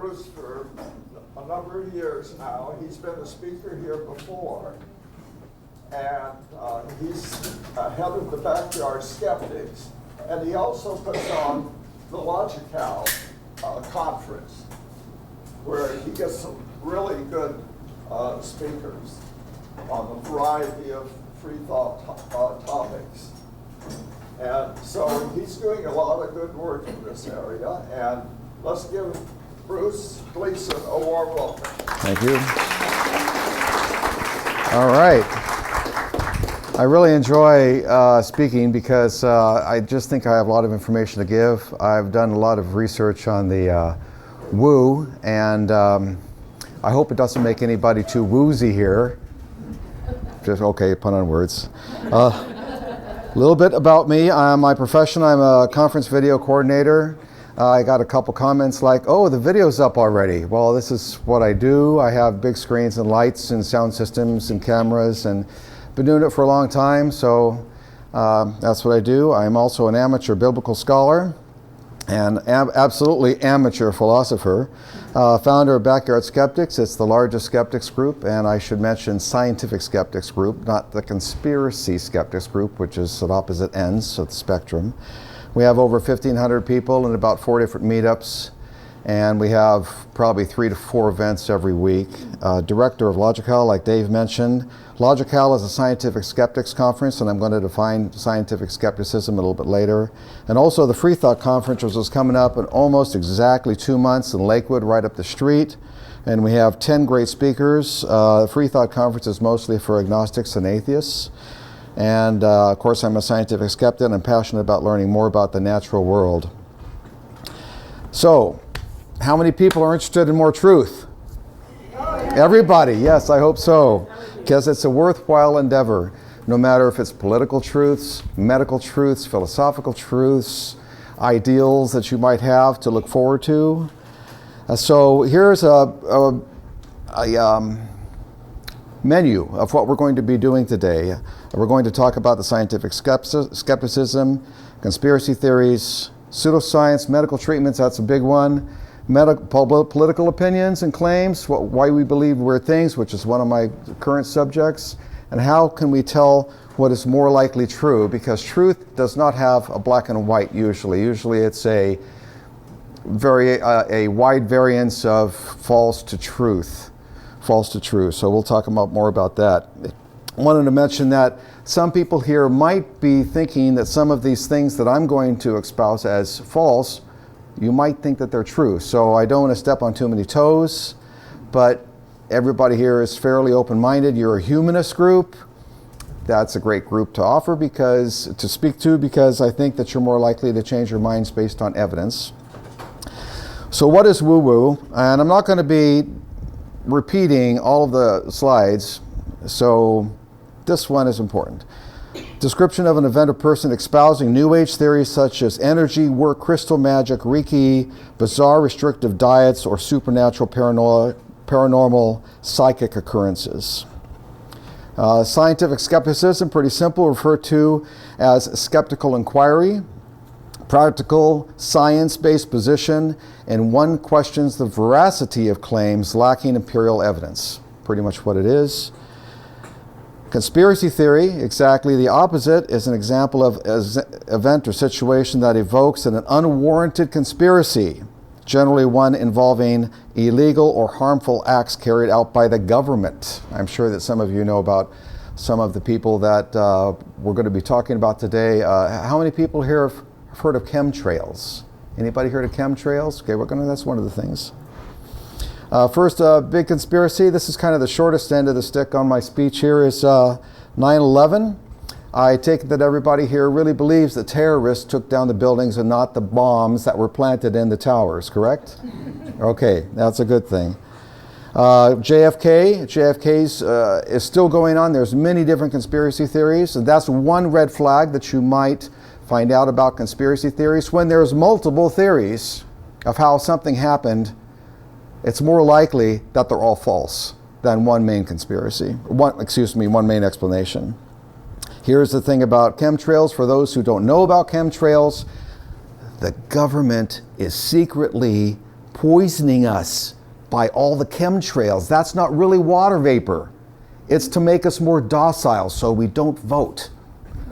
Bruce for a number of years now. He's been a speaker here before. And he's head of the Backyard Skeptics. And he also puts on the Logical conference, where he gets some really good speakers on a variety of free thought topics. And so he's doing a lot of good work in this area. And let's give Bruce Gleason a warm welcome. Thank you. All right. I really enjoy speaking because I just think I have a lot of information to give. I've done a lot of research on the woo, and I hope it doesn't make anybody too woozy here. Just okay, pun on words. A little bit about me. My profession, I'm a conference video coordinator. I got a couple comments like, oh, the video's up already. Well, this is what I do. I have big screens and lights and sound systems and cameras, and been doing it for a long time, so that's what I do. I'm also an amateur biblical scholar and absolutely amateur philosopher. Founder of Backyard Skeptics. It's the largest skeptics group, and I should mention scientific skeptics group, not the conspiracy skeptics group, which is at opposite ends of the spectrum. We have over 1,500 people in about 4 different meetups, and we have probably 3 to 4 events every week. Director of Logical, like Dave mentioned. Logical is a scientific skeptics conference, and I'm going to define scientific skepticism a little bit later. And also the Free Thought Conference, which is coming up in almost exactly 2 months in Lakewood, right up the street. And we have 10 great speakers. The Free Thought Conference is mostly for agnostics and atheists. And of course, I'm a scientific skeptic, and I'm passionate about learning more about the natural world. So, how many people are interested in more truth? Everybody, yes, I hope so. Because it's a worthwhile endeavor, no matter if it's political truths, medical truths, philosophical truths, ideals that you might have to look forward to. So here's a menu of what we're going to be doing today. We're going to talk about the scientific skepticism, conspiracy theories, pseudoscience, medical treatments, that's a big one. Political opinions and claims, why we believe weird things, which is one of my current subjects, and how can we tell what is more likely true, because truth does not have a black and white usually. Usually it's a wide variance of false to truth. So we'll talk more about that. I wanted to mention that some people here might be thinking that some of these things that I'm going to espouse as false, you might think that they're true. So I don't want to step on too many toes, but everybody here is fairly open-minded. You're a humanist group. That's a great group to speak to because I think that you're more likely to change your minds based on evidence. So what is woo-woo? And I'm not going to be repeating all of the slides, so this one is important. Description of an event or person espousing New Age theories such as energy, work, crystal magic, Reiki, bizarre restrictive diets, or supernatural paranormal psychic occurrences. Scientific skepticism, pretty simple, referred to as skeptical inquiry, practical science-based position, and one questions the veracity of claims lacking empirical evidence. Pretty much what it is. Conspiracy theory, exactly the opposite, is an example of an event or situation that evokes an unwarranted conspiracy, generally one involving illegal or harmful acts carried out by the government. I'm sure that some of you know about some of the people that we're going to be talking about today. How many people here have heard of chemtrails? Anybody heard of chemtrails? Okay, that's one of the things. First, big conspiracy. This is kind of the shortest end of the stick on my speech here is 9/11. I take it that everybody here really believes that terrorists took down the buildings and not the bombs that were planted in the towers, correct? Okay, that's a good thing. JFK's is still going on. There's many different conspiracy theories, and that's one red flag that you might find out about conspiracy theories. When there's multiple theories of how something happened, it's more likely that they're all false than one main one main explanation. Here's the thing about chemtrails. For those who don't know about chemtrails, the government is secretly poisoning us by all the chemtrails. That's not really water vapor. It's to make us more docile so we don't vote.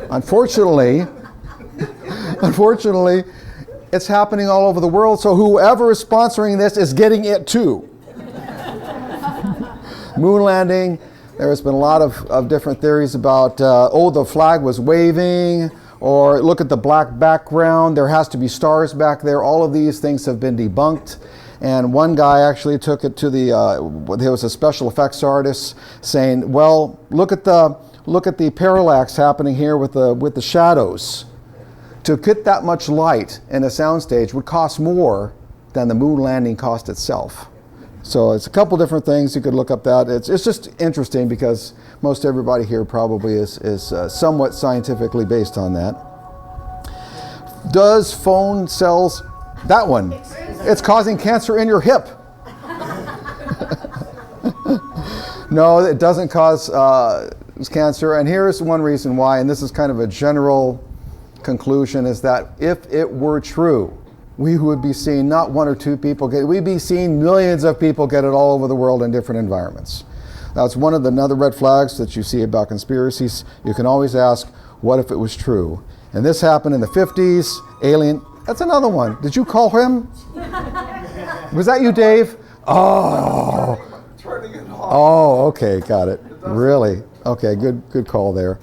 Unfortunately, it's happening all over the world, so whoever is sponsoring this is getting it too. Moon landing, there's been a lot of different theories about, the flag was waving, or look at the black background, there has to be stars back there. All of these things have been debunked. And one guy actually took it to there was a special effects artist saying, well, look at the parallax happening here with the shadows. To get that much light in a soundstage would cost more than the moon landing cost itself. So it's a couple different things. You could look up that. It's just interesting because most everybody here probably is somewhat scientifically based on that. Does phone cells, that one, it's causing cancer in your hip. No, it doesn't cause cancer. And here's one reason why, and this is kind of a general conclusion, is that if it were true, we would be seeing not one or two people get it, we'd be seeing millions of people get it all over the world in different environments. That's one of the other red flags that you see about conspiracies. You can always ask, what if it was true? And this happened in the 50s, alien, that's another one. Did you call him? Was that you, Dave? Oh. Turning it off. Oh, okay, got it. Really? Okay, good call there.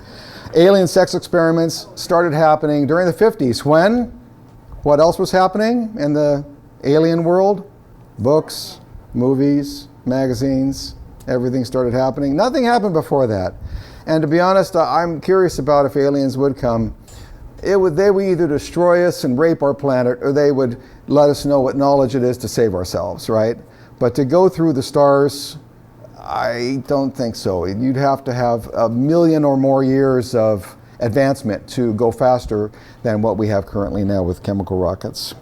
Alien sex experiments started happening during the 50s. When? What else was happening in the alien world? Books, movies, magazines, everything started happening. Nothing happened before that. And to be honest, I'm curious about if aliens would come. They would either destroy us and rape our planet, or they would let us know what knowledge it is to save ourselves, right? But to go through the stars, I don't think so. You'd have to have 1 million or more years of advancement to go faster than what we have currently now with chemical rockets.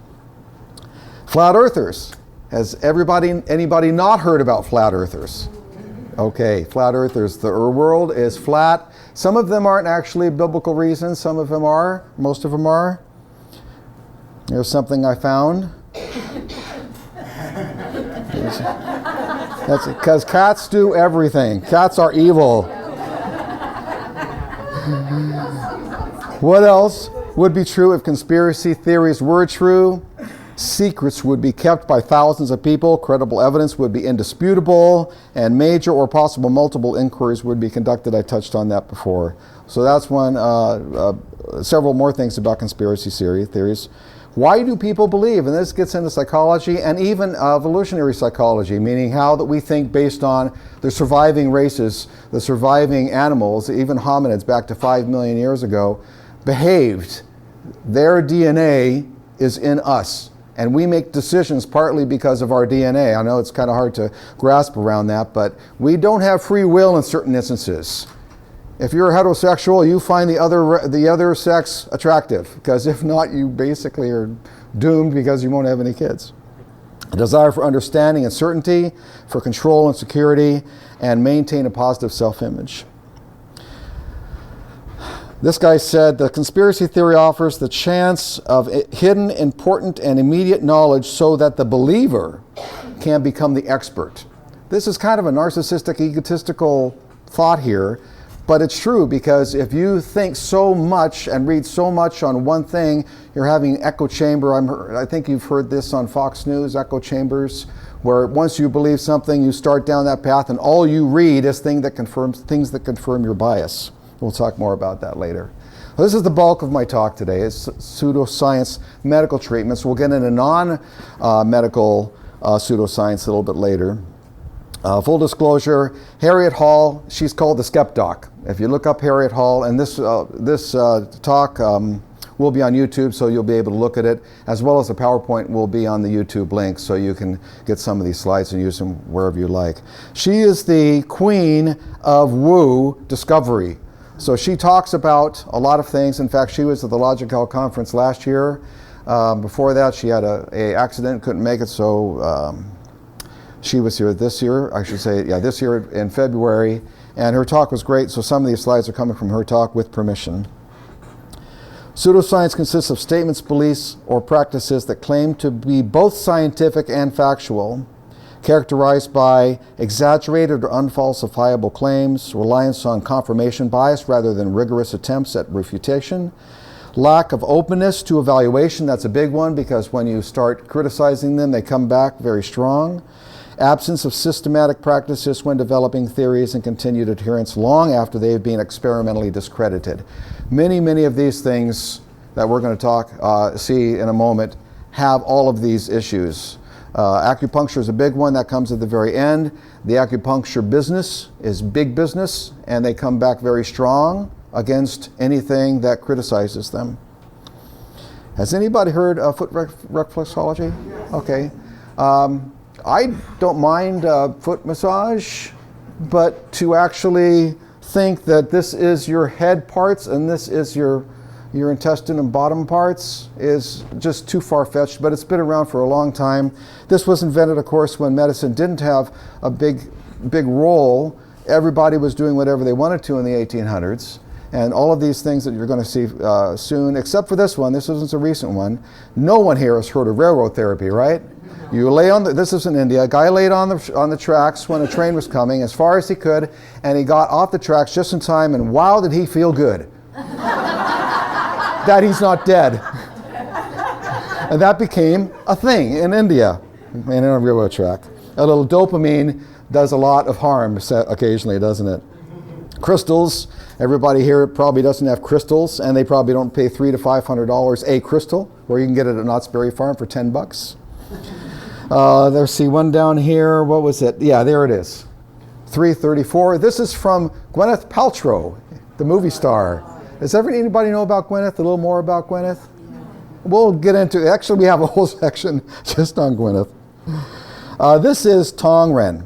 Flat earthers. Has anybody not heard about flat earthers? Okay, flat earthers. The world is flat. Some of them aren't actually biblical reasons. Some of them are. Most of them are. Here's something I found. That's because cats do everything. Cats are evil. What else would be true if conspiracy theories were true? Secrets would be kept by thousands of people, credible evidence would be indisputable, and major or possible multiple inquiries would be conducted. I touched on that before. So that's one. Several more things about conspiracy theories. Why do people believe? And this gets into psychology and even evolutionary psychology, meaning how that we think based on the surviving races, the surviving animals, even hominids back to 5 million years ago, behaved. Their DNA is in us. And we make decisions partly because of our DNA. I know it's kind of hard to grasp around that, but we don't have free will in certain instances. If you're heterosexual, you find the other sex attractive, because if not, you basically are doomed because you won't have any kids. A desire for understanding and certainty, for control and security, and maintain a positive self-image. This guy said, the conspiracy theory offers the chance of hidden, important, and immediate knowledge so that the believer can become the expert. This is kind of a narcissistic, egotistical thought here, but it's true, because if you think so much and read so much on one thing, you're having an echo chamber. I think you've heard this on Fox News, echo chambers, where once you believe something, you start down that path, and all you read is things that confirm your bias. We'll talk more about that later. This is the bulk of my talk today. It's pseudoscience medical treatments. We'll get into non-medical pseudoscience a little bit later. Full disclosure, Harriet Hall, she's called the Skepdoc. If you look up Harriet Hall, and this talk will be on YouTube, so you'll be able to look at it, as well as the PowerPoint will be on the YouTube link, so you can get some of these slides and use them wherever you like. She is the queen of woo discovery. So she talks about a lot of things. In fact, she was at the Logic Health conference last year. Before that, she had a accident, couldn't make it, so she was here this year, I should say, this year in February, and her talk was great, so some of these slides are coming from her talk with permission. Pseudoscience consists of statements, beliefs, or practices that claim to be both scientific and factual, characterized by exaggerated or unfalsifiable claims, reliance on confirmation bias rather than rigorous attempts at refutation, lack of openness to evaluation. That's a big one, because when you start criticizing them, they come back very strong. Absence of systematic practices when developing theories, and continued adherence long after they've been experimentally discredited. Many of these things that we're going to see in a moment have all of these issues. Acupuncture is a big one that comes at the very end. The acupuncture business is big business, and they come back very strong against anything that criticizes them. Has anybody heard of foot reflexology? Yes. Okay. I don't mind foot massage, but to actually think that this is your head parts and this is your intestine and bottom parts is just too far-fetched, but it's been around for a long time. This was invented, of course, when medicine didn't have a big role. Everybody was doing whatever they wanted to in the 1800s. And all of these things that you're going to see soon, except for this one, this isn't a recent one. No one here has heard of railroad therapy, right? You lay on this is in India. A guy laid on the tracks when a train was coming as far as he could, and he got off the tracks just in time, and wow, did he feel good. That he's not dead. And that became a thing in India, in a railroad track. A little dopamine does a lot of harm occasionally, doesn't it? Crystals. Everybody here probably doesn't have crystals, and they probably don't pay $300 to $500 a crystal, where you can get it at Knott's Berry Farm for $10. Let's see, one down here. What was it? Yeah, there it is. $334. This is from Gwyneth Paltrow, the movie star. Does anybody know about Gwyneth? A little more about Gwyneth? We'll get into it. Actually, we have a whole section just on Gwyneth. This is Tongren.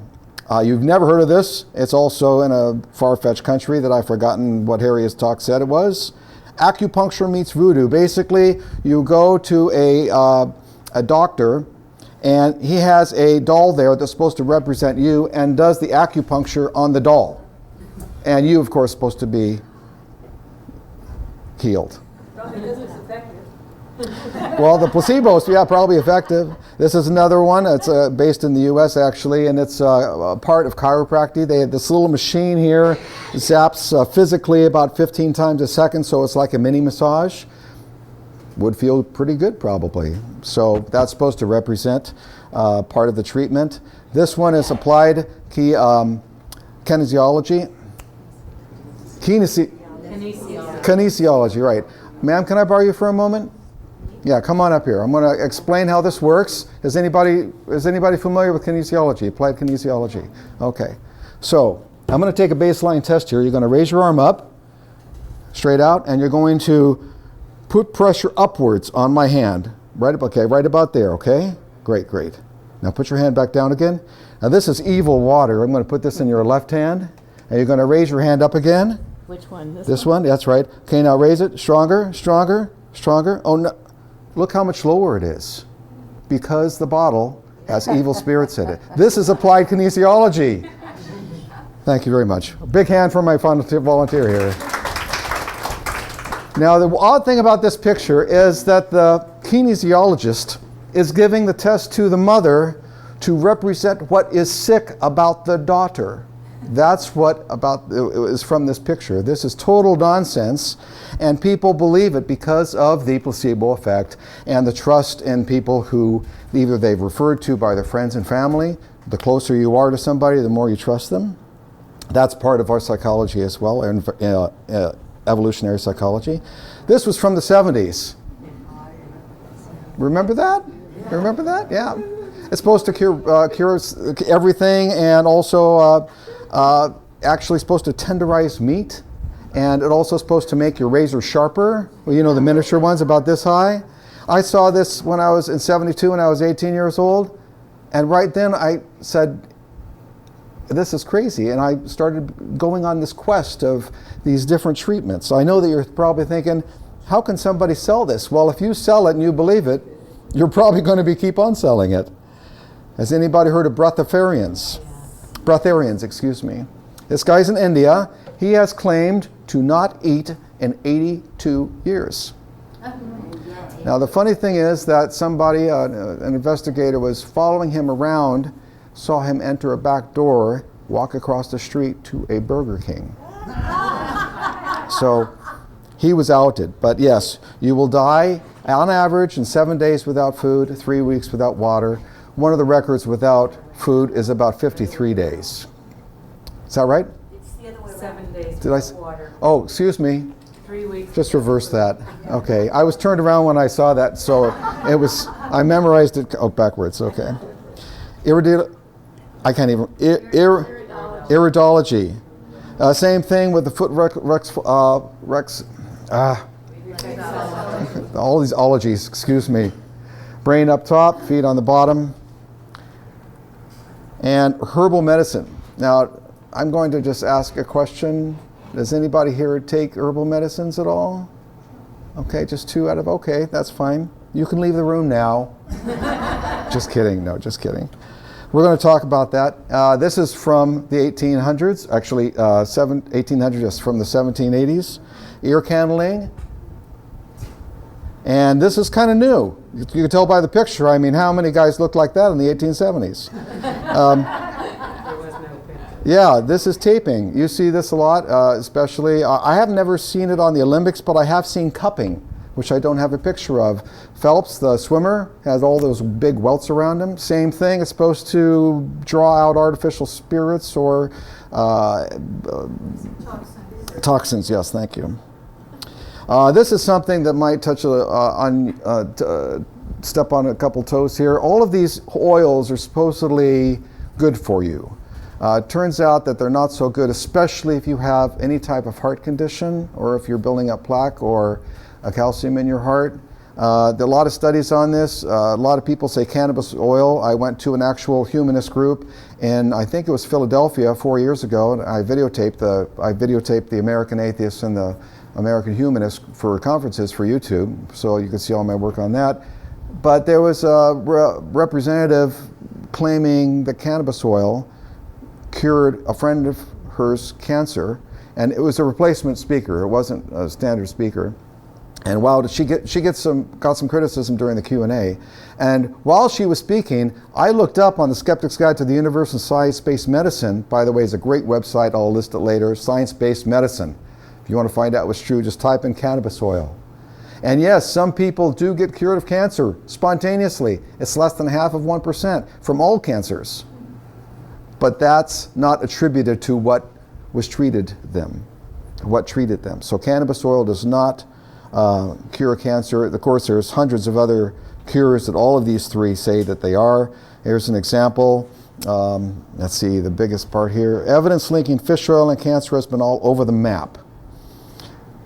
You've never heard of this. It's also in a far-fetched country that I've forgotten what Harriet Talk said it was. Acupuncture meets voodoo. Basically, you go to a doctor, and he has a doll there that's supposed to represent you and does the acupuncture on the doll. And you, of course, are supposed to be healed. Probably because it's effective. Well, the placebo is probably effective. This is another one. It's based in the U.S. actually, and it's a part of chiropractic. They have this little machine here, zaps physically about 15 times a second, so it's like a mini massage. Would feel pretty good probably. So that's supposed to represent part of the treatment. This one is applied kinesiology. Kinesiology, right. Ma'am, can I borrow you for a moment? Yeah, come on up here. I'm going to explain how this works. Is anybody familiar with kinesiology, applied kinesiology? Okay. So I'm going to take a baseline test here. You're going to raise your arm up, straight out, and you're going to put pressure upwards on my hand. Right about there, okay? Great. Now put your hand back down again. Now this is evil water. I'm going to put this in your left hand, and you're going to raise your hand up again. Which one? This one? That's right. Okay, now raise it. Stronger. Oh, no. Look how much lower it is. Because the bottle has evil spirits in it. This is applied kinesiology. Thank you very much. A big hand for my volunteer here. Now, the odd thing about this picture is that the kinesiologist is giving the test to the mother to represent what is sick about the daughter. That's what is from this picture. This is total nonsense, and people believe it because of the placebo effect and the trust in people who either they've referred to by their friends and family. The closer you are to somebody, the more you trust them. That's part of our psychology as well, and evolutionary psychology. This was from the 70s. Remember that? Remember that? Yeah. It's supposed to cure everything, and also actually supposed to tenderize meat, and it also supposed to make your razor sharper. Well, you know, the miniature ones about this high. I saw this when I was in 72 when I was 18 years old, and right then I said, this is crazy, and I started going on this quest of these different treatments. I know that you're probably thinking, how can somebody sell this? Well, if you sell it and you believe it, you're probably going to keep on selling it. Has anybody heard of breatharians? Breatharians, excuse me. This guy's in India. He has claimed to not eat in 82 years. Now the funny thing is that somebody, an investigator, was following him around, saw him enter a back door, walk across the street to a Burger King. So he was outed. But yes, you will die on average in 7 days without food, 3 weeks without water. One of the records without food is about 53 days. Is that right? It's the other way around. 7 days Did I without water. Oh, excuse me. 3 weeks. Just reverse that. Okay. I was turned around when I saw that, so it was, I memorized it. Oh, backwards. Okay. I can't even. Iridology. Same thing with the foot all these ologies, excuse me. Brain up top, feet on the bottom. And herbal medicine. Now, I'm going to just ask a question. Does anybody here take herbal medicines at all? Okay, just 2 out of, okay, that's fine. You can leave the room now. Just kidding, no, just kidding. We're going to talk about that. This is from the 1800s, actually 1800s is from the 1780s. Ear candling. And this is kind of new. You can tell by the picture. I mean, how many guys looked like that in the 1870s? Yeah, this is taping. You see this a lot, especially. I have never seen it on the Olympics, but I have seen cupping, which I don't have a picture of. Phelps, the swimmer, has all those big welts around him. Same thing. It's supposed to draw out artificial spirits or toxins. Yes, thank you. This is something that might touch step on a couple toes here. All of these oils are supposedly good for you. It turns out that they're not so good, especially if you have any type of heart condition or if you're building up plaque or calcium in your heart. There are a lot of studies on this. A lot of people say cannabis oil. I went to an actual humanist group in, I think it was Philadelphia 4 years ago, and I videotaped the American Atheists and the American Humanists for conferences for YouTube, so you can see all my work on that. But there was a representative claiming that cannabis oil cured a friend of hers cancer, and it was a replacement speaker. It wasn't a standard speaker. And wow, she got some criticism during the Q&A. And while she was speaking, I looked up on the Skeptic's Guide to the Universe and Science-Based Medicine. By the way, it's a great website. I'll list it later. Science-Based Medicine. If you want to find out what's true, just type in cannabis oil. And yes, some people do get cured of cancer spontaneously. It's less than 0.5% from all cancers. But that's not attributed to what treated them. So cannabis oil does not cure cancer. Of course, there's hundreds of other cures that all of these three say that they are. Here's an example. Let's see, the biggest part here. Evidence linking fish oil and cancer has been all over the map.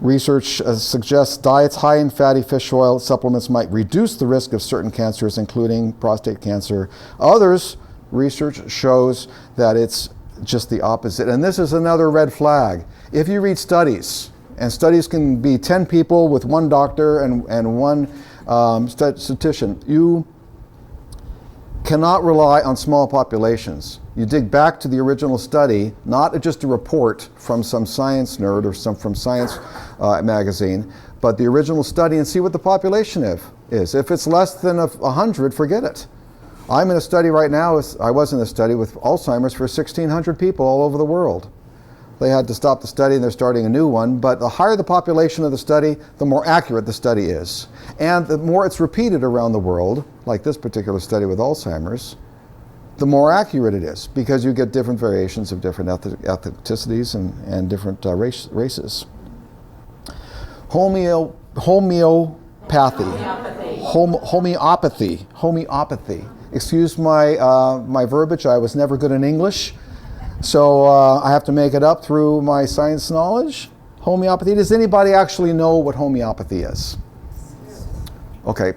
Research suggests diets high in fatty fish oil supplements might reduce the risk of certain cancers, including prostate cancer. Others, research shows that it's just the opposite. And this is another red flag. If you read studies, and studies can be 10 people with one doctor and one statistician, you cannot rely on small populations. You dig back to the original study, not just a report from some science nerd or from Science magazine, but the original study and see what the population is. If it's less than 100, forget it. I'm in a study right now, I was in a study with Alzheimer's for 1,600 people all over the world. They had to stop the study and they're starting a new one, but the higher the population of the study, the more accurate the study is. And the more it's repeated around the world, like this particular study with Alzheimer's, the more accurate it is, because you get different variations of different ethnicities and different races. Homeopathy. Excuse my verbiage, I was never good in English. So I have to make it up through my science knowledge. Homeopathy. Does anybody actually know what homeopathy is? Okay,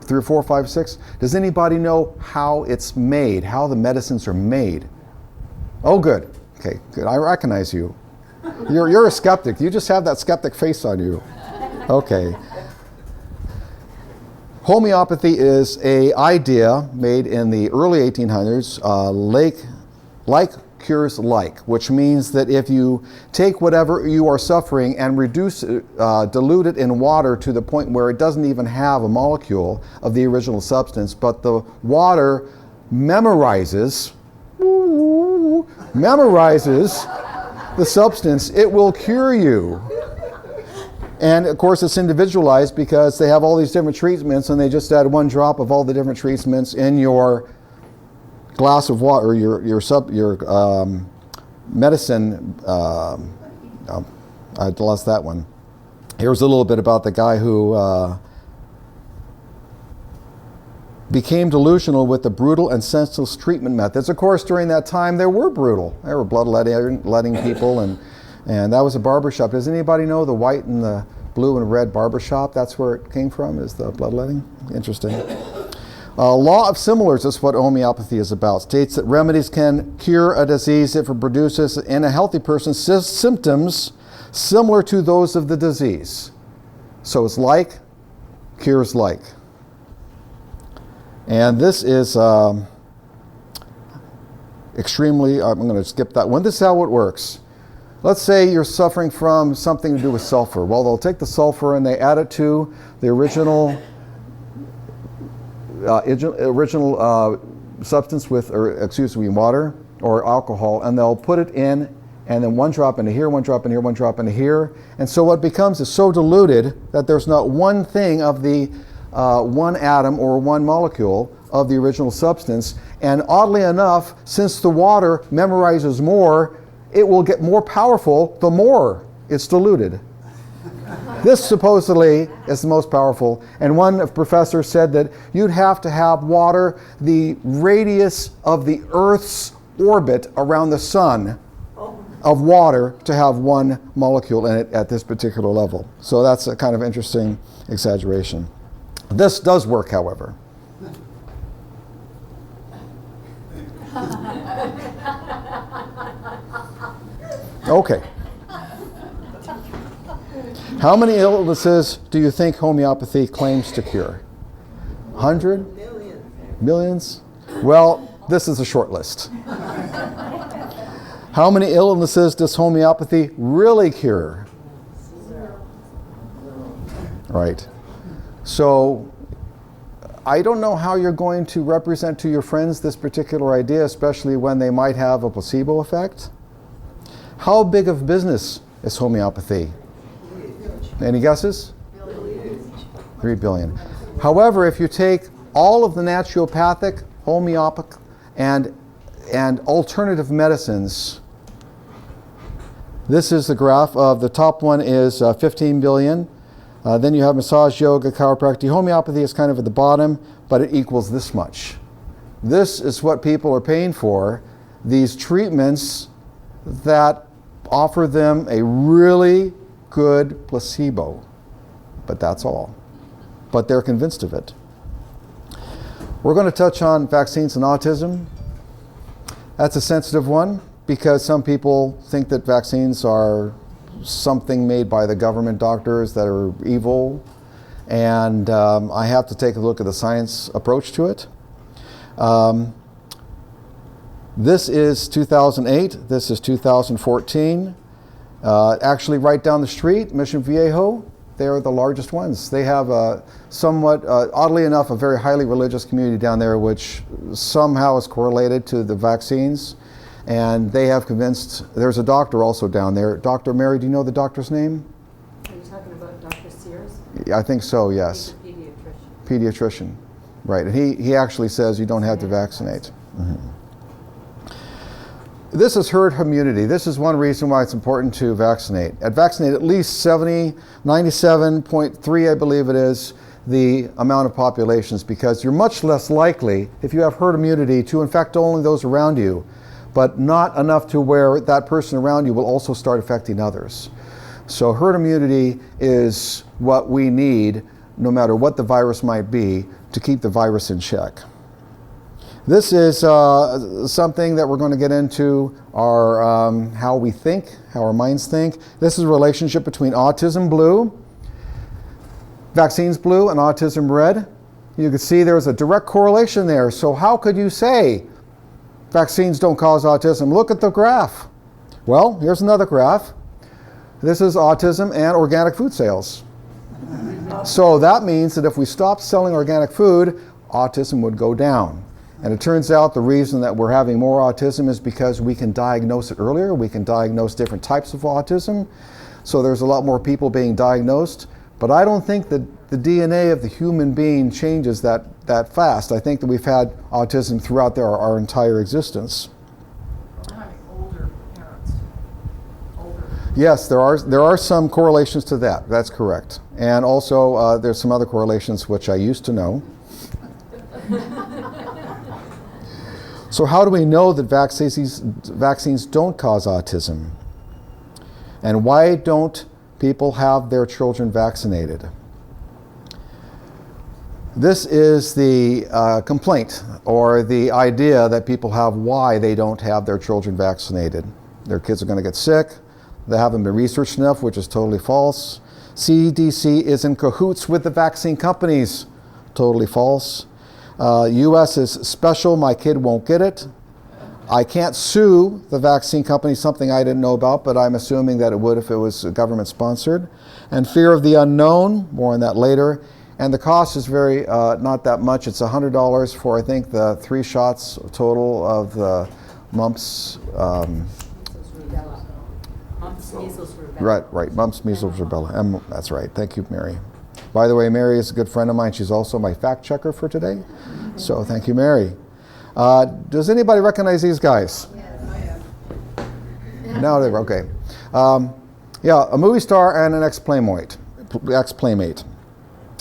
3 or 4, 5, 6. Does anybody know how it's made, how the medicines are made? Oh, good. Okay, good. I recognize you. You're a skeptic. You just have that skeptic face on you. Okay. Homeopathy is an idea made in the early 1800s, like cures like, which means that if you take whatever you are suffering and dilute it in water to the point where it doesn't even have a molecule of the original substance, but the water memorizes the substance, it will cure you. And of course it's individualized because they have all these different treatments, and they just add one drop of all the different treatments in your glass of water, or your medicine. I lost that one. Here's a little bit about the guy who became delusional with the brutal and senseless treatment methods. Of course, during that time, they were brutal. They were bloodletting people, and that was a barbershop. Does anybody know the white and the blue and red barbershop? That's where it came from, is the bloodletting? Interesting. Law of similars is what homeopathy is about. States that remedies can cure a disease if it produces in a healthy person symptoms similar to those of the disease. So it's like, cures like. And this is extremely, I'm going to skip that one. This is how it works. Let's say you're suffering from something to do with sulfur. Well, they'll take the sulfur and they add it to the original substance with, water or alcohol, and they'll put it in, and then one drop into here, one drop into here, one drop into here. And so what becomes is so diluted that there's not one thing of the one atom or one molecule of the original substance. And oddly enough, since the water memorizes more, it will get more powerful the more it's diluted. This supposedly is the most powerful. And one professor said that you'd have to have water the radius of the Earth's orbit around the sun of water to have one molecule in it at this particular level. So that's a kind of interesting exaggeration. This does work, however. Okay. How many illnesses do you think homeopathy claims to cure? 100? Millions? Well, this is a short list. How many illnesses does homeopathy really cure? Right. So, I don't know how you're going to represent to your friends this particular idea, especially when they might have a placebo effect. How big of business is homeopathy? Any guesses? 3 billion. However, if you take all of the naturopathic, homeopathic, and alternative medicines, this is the graph of the top one is 15 billion. Then you have massage, yoga, chiropractic. Homeopathy is kind of at the bottom, but it equals this much. This is what people are paying for, these treatments that offer them a really good placebo, but that's all. But they're convinced of it. We're going to touch on vaccines and autism. That's a sensitive one because some people think that vaccines are something made by the government doctors that are evil, and I have to take a look at the science approach to it. This is 2008, this is 2014. Actually right down the street, Mission Viejo, they are the largest ones. They have a somewhat, oddly enough, a very highly religious community down there which somehow is correlated to the vaccines. And they have convinced, there's a doctor also down there. Dr. Mary, do you know the doctor's name? Are you talking about Dr. Sears? I think so, yes. He's a pediatrician. Pediatrician, right. And he actually says you don't have to vaccinate. Mm-hmm. This is herd immunity. This is one reason why it's important to vaccinate. Vaccinate at least 97.3, I believe it is, the amount of populations, because you're much less likely, if you have herd immunity, to infect only those around you, but not enough to where that person around you will also start affecting others. So herd immunity is what we need, no matter what the virus might be, to keep the virus in check. This is something that we're going to get into, our how we think, how our minds think. This is a relationship between autism blue, vaccines blue, and autism red. You can see there's a direct correlation there. So how could you say vaccines don't cause autism. Look at the graph. Well, here's another graph. This is autism and organic food sales. So that means that if we stopped selling organic food, autism would go down. And it turns out the reason that we're having more autism is because we can diagnose it earlier. We can diagnose different types of autism. So there's a lot more people being diagnosed. But I don't think that the DNA of the human being changes that fast. I think that we've had autism throughout our entire existence. We're having older parents. Older. Yes, there are some correlations to that. That's correct. And also there's some other correlations which I used to know. So how do we know that vaccines don't cause autism? And why don't people have their children vaccinated? This is the complaint or the idea that people have why they don't have their children vaccinated. Their kids are going to get sick. They haven't been researched enough, which is totally false. CDC is in cahoots with the vaccine companies. Totally false. U.S. is special. My kid won't get it. I can't sue the vaccine company, something I didn't know about, but I'm assuming that it would if it was government sponsored. And fear of the unknown, more on that later. And the cost is very, not that much. It's $100 for, I think, the 3 shots total of the mumps. Rubella. Mumps, measles, rubella. Right, mumps, measles, rubella. That's right. Thank you, Mary. By the way, Mary is a good friend of mine. She's also my fact checker for today. So thank you, Mary. Does anybody recognize these guys? Yes, I am. No, they're okay. Yeah, a movie star and an ex-playmate.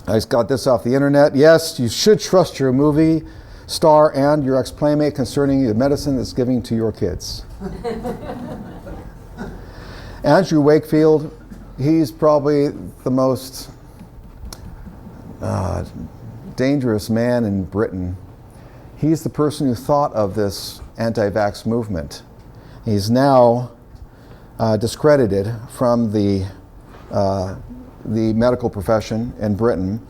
I just got this off the internet. Yes, you should trust your movie star and your ex-playmate concerning the medicine that's giving to your kids. Andrew Wakefield, he's probably the most dangerous man in Britain. He's the person who thought of this anti-vax movement. He's now discredited from the medical profession in Britain,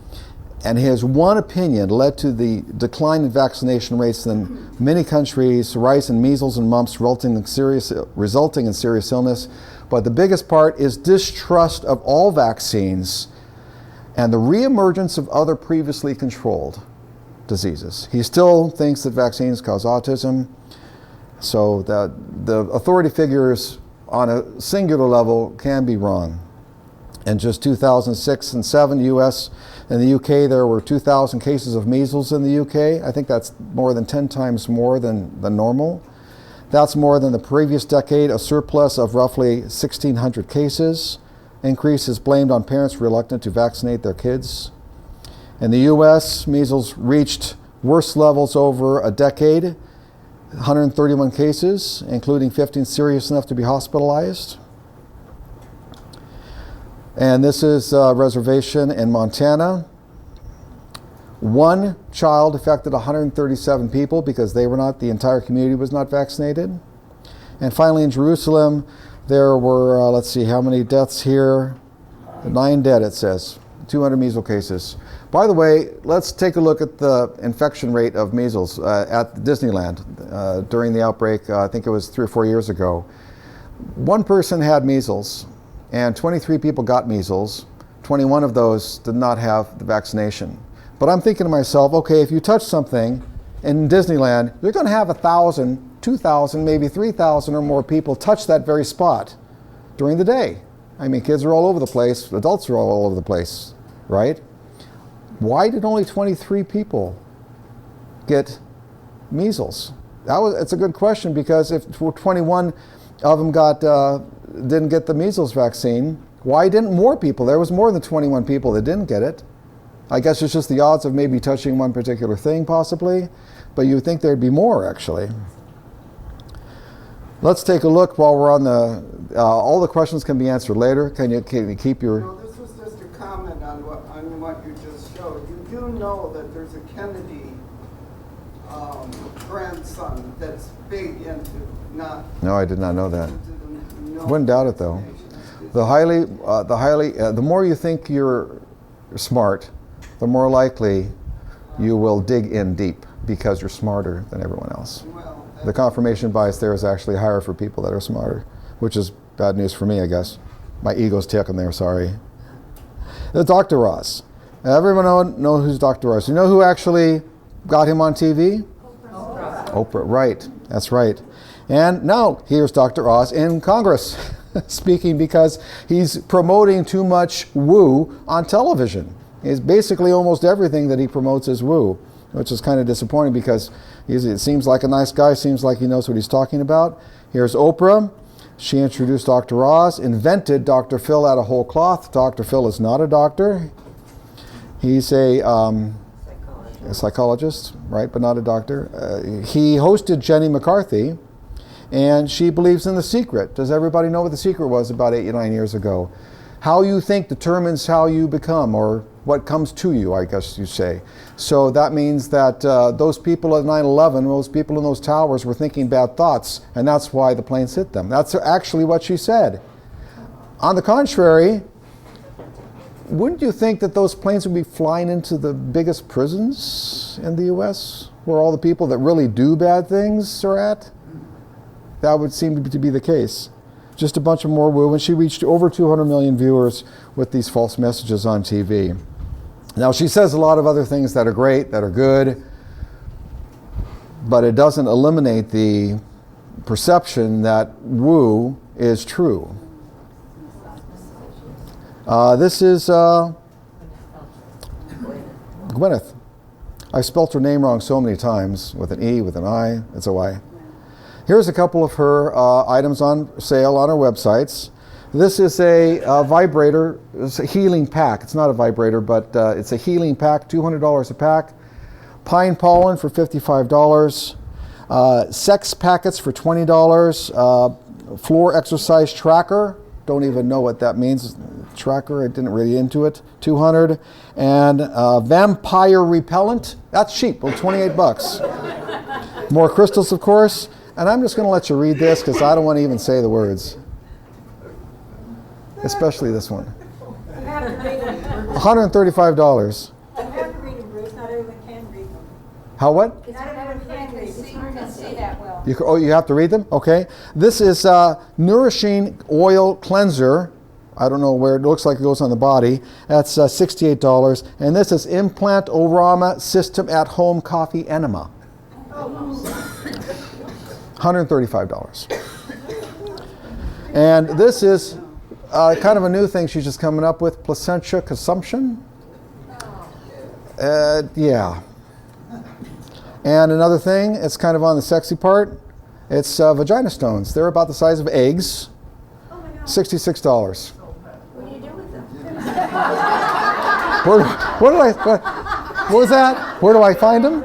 and his one opinion led to the decline in vaccination rates in many countries, rise in measles and mumps resulting in serious illness. But the biggest part is distrust of all vaccines and the reemergence of other previously controlled diseases. He still thinks that vaccines cause autism, so that the authority figures on a singular level can be wrong. In just 2006 and 7, US and the UK, there were 2,000 cases of measles in the UK. I think that's more than 10 times more than normal. That's more than the previous decade, a surplus of roughly 1,600 cases. Increase is blamed on parents reluctant to vaccinate their kids. In the US, measles reached worst levels over a decade, 131 cases, including 15 serious enough to be hospitalized. And this is a reservation in Montana. One child affected 137 people because the entire community was not vaccinated. And finally in Jerusalem, there were, let's see, how many deaths here? 9 dead, it says. 200 measles cases. By the way, let's take a look at the infection rate of measles at Disneyland during the outbreak. I think it was 3 or 4 years ago. One person had measles, and 23 people got measles. 21 of those did not have the vaccination. But I'm thinking to myself, okay, if you touch something in Disneyland, you're going to have 1,000, 2,000, maybe 3,000 or more people touch that very spot during the day. I mean, kids are all over the place, adults are all over the place, right? Why did only 23 people get measles? It's a good question, because if 21 of them didn't get the measles vaccine, why didn't more people? There was more than 21 people that didn't get it. I guess it's just the odds of maybe touching one particular thing, possibly, but you would think there'd be more, actually. Let's take a look while we're on all the questions can be answered later. Can you keep your... No, this was just a comment on what you just showed. You do know that there's a Kennedy grandson that's big into not... No, I did not know that. No, Wouldn't doubt it, though. The more you think you're smart, the more likely you will dig in deep because you're smarter than everyone else. Well, The confirmation bias there is actually higher for people that are smarter, which is bad news for me, I guess. My ego's ticking there, sorry. The Dr. Ross. Everyone know who's Dr. Ross. You know who actually got him on TV? Oprah, right. That's right. And now here's Dr. Oz in Congress speaking because he's promoting too much woo on television. It's basically almost everything that he promotes is woo, which is kind of disappointing because it seems like a nice guy, seems like he knows what he's talking about. Here's Oprah. She introduced Dr. Oz, invented Dr. Phil out of whole cloth. Dr. Phil is not a doctor. He's a psychologist, right, but not a doctor. He hosted Jenny McCarthy, and she believes in The Secret. Does everybody know what The Secret was about 8 or 9 years ago? How you think determines how you become, or what comes to you, I guess you say. So that means that those people at 9/11, those people in those towers were thinking bad thoughts, and that's why the planes hit them. That's actually what she said. On the contrary, wouldn't you think that those planes would be flying into the biggest prisons in the U.S., where all the people that really do bad things are at? That would seem to be the case. Just a bunch of more woo, and she reached over 200 million viewers with these false messages on TV. Now, she says a lot of other things that are great, that are good, but it doesn't eliminate the perception that woo is true. This is Gwyneth. I spelt her name wrong so many times, with an E, with an I, it's a Y. Here's a couple of her items on sale on her websites. This is a vibrator, it's a healing pack. It's not a vibrator, but it's a healing pack, $200 a pack. Pine pollen for $55. Sex packets for $20. Floor exercise tracker, don't even know what that means. Tracker, I didn't really into it, $200. And vampire repellent, that's cheap, well, $28. More crystals, of course. And I'm just going to let you read this because I don't want to even say the words. Especially this one. You have to read them. $135. You have to read them, Bruce. Not everyone can read them. How what? Not everyone can read them. Can see that well. You have to read them? Okay. This is Nourishing Oil Cleanser. I don't know where it looks like it goes on the body. That's $68. And this is Implant Orama System at Home Coffee Enema. $135. And this is kind of a new thing she's just coming up with, placentia consumption. Yeah. And another thing, it's kind of on the sexy part, it's vagina stones. They're about the size of eggs. $66. What do you do with them? What was that? Where do I find them?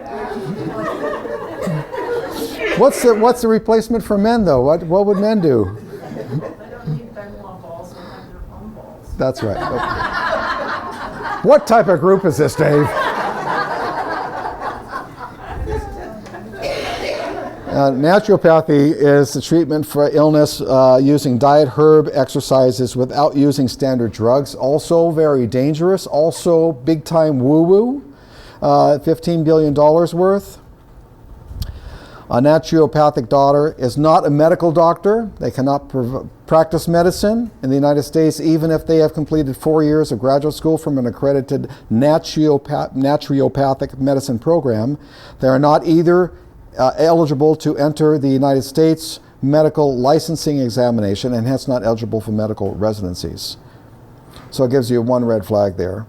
What's the replacement for men, though? What would men do? They don't need Benoit balls, they have their own balls. That's right. What type of group is this, Dave? Naturopathy is the treatment for illness using diet, herb, exercises without using standard drugs. Also very dangerous. Also big time woo-woo. $15 billion worth. A naturopathic doctor is not a medical doctor. They cannot practice medicine in the United States, even if they have completed 4 years of graduate school from an accredited naturopathic medicine program. They are not either eligible to enter the United States medical licensing examination and hence not eligible for medical residencies. So it gives you one red flag there.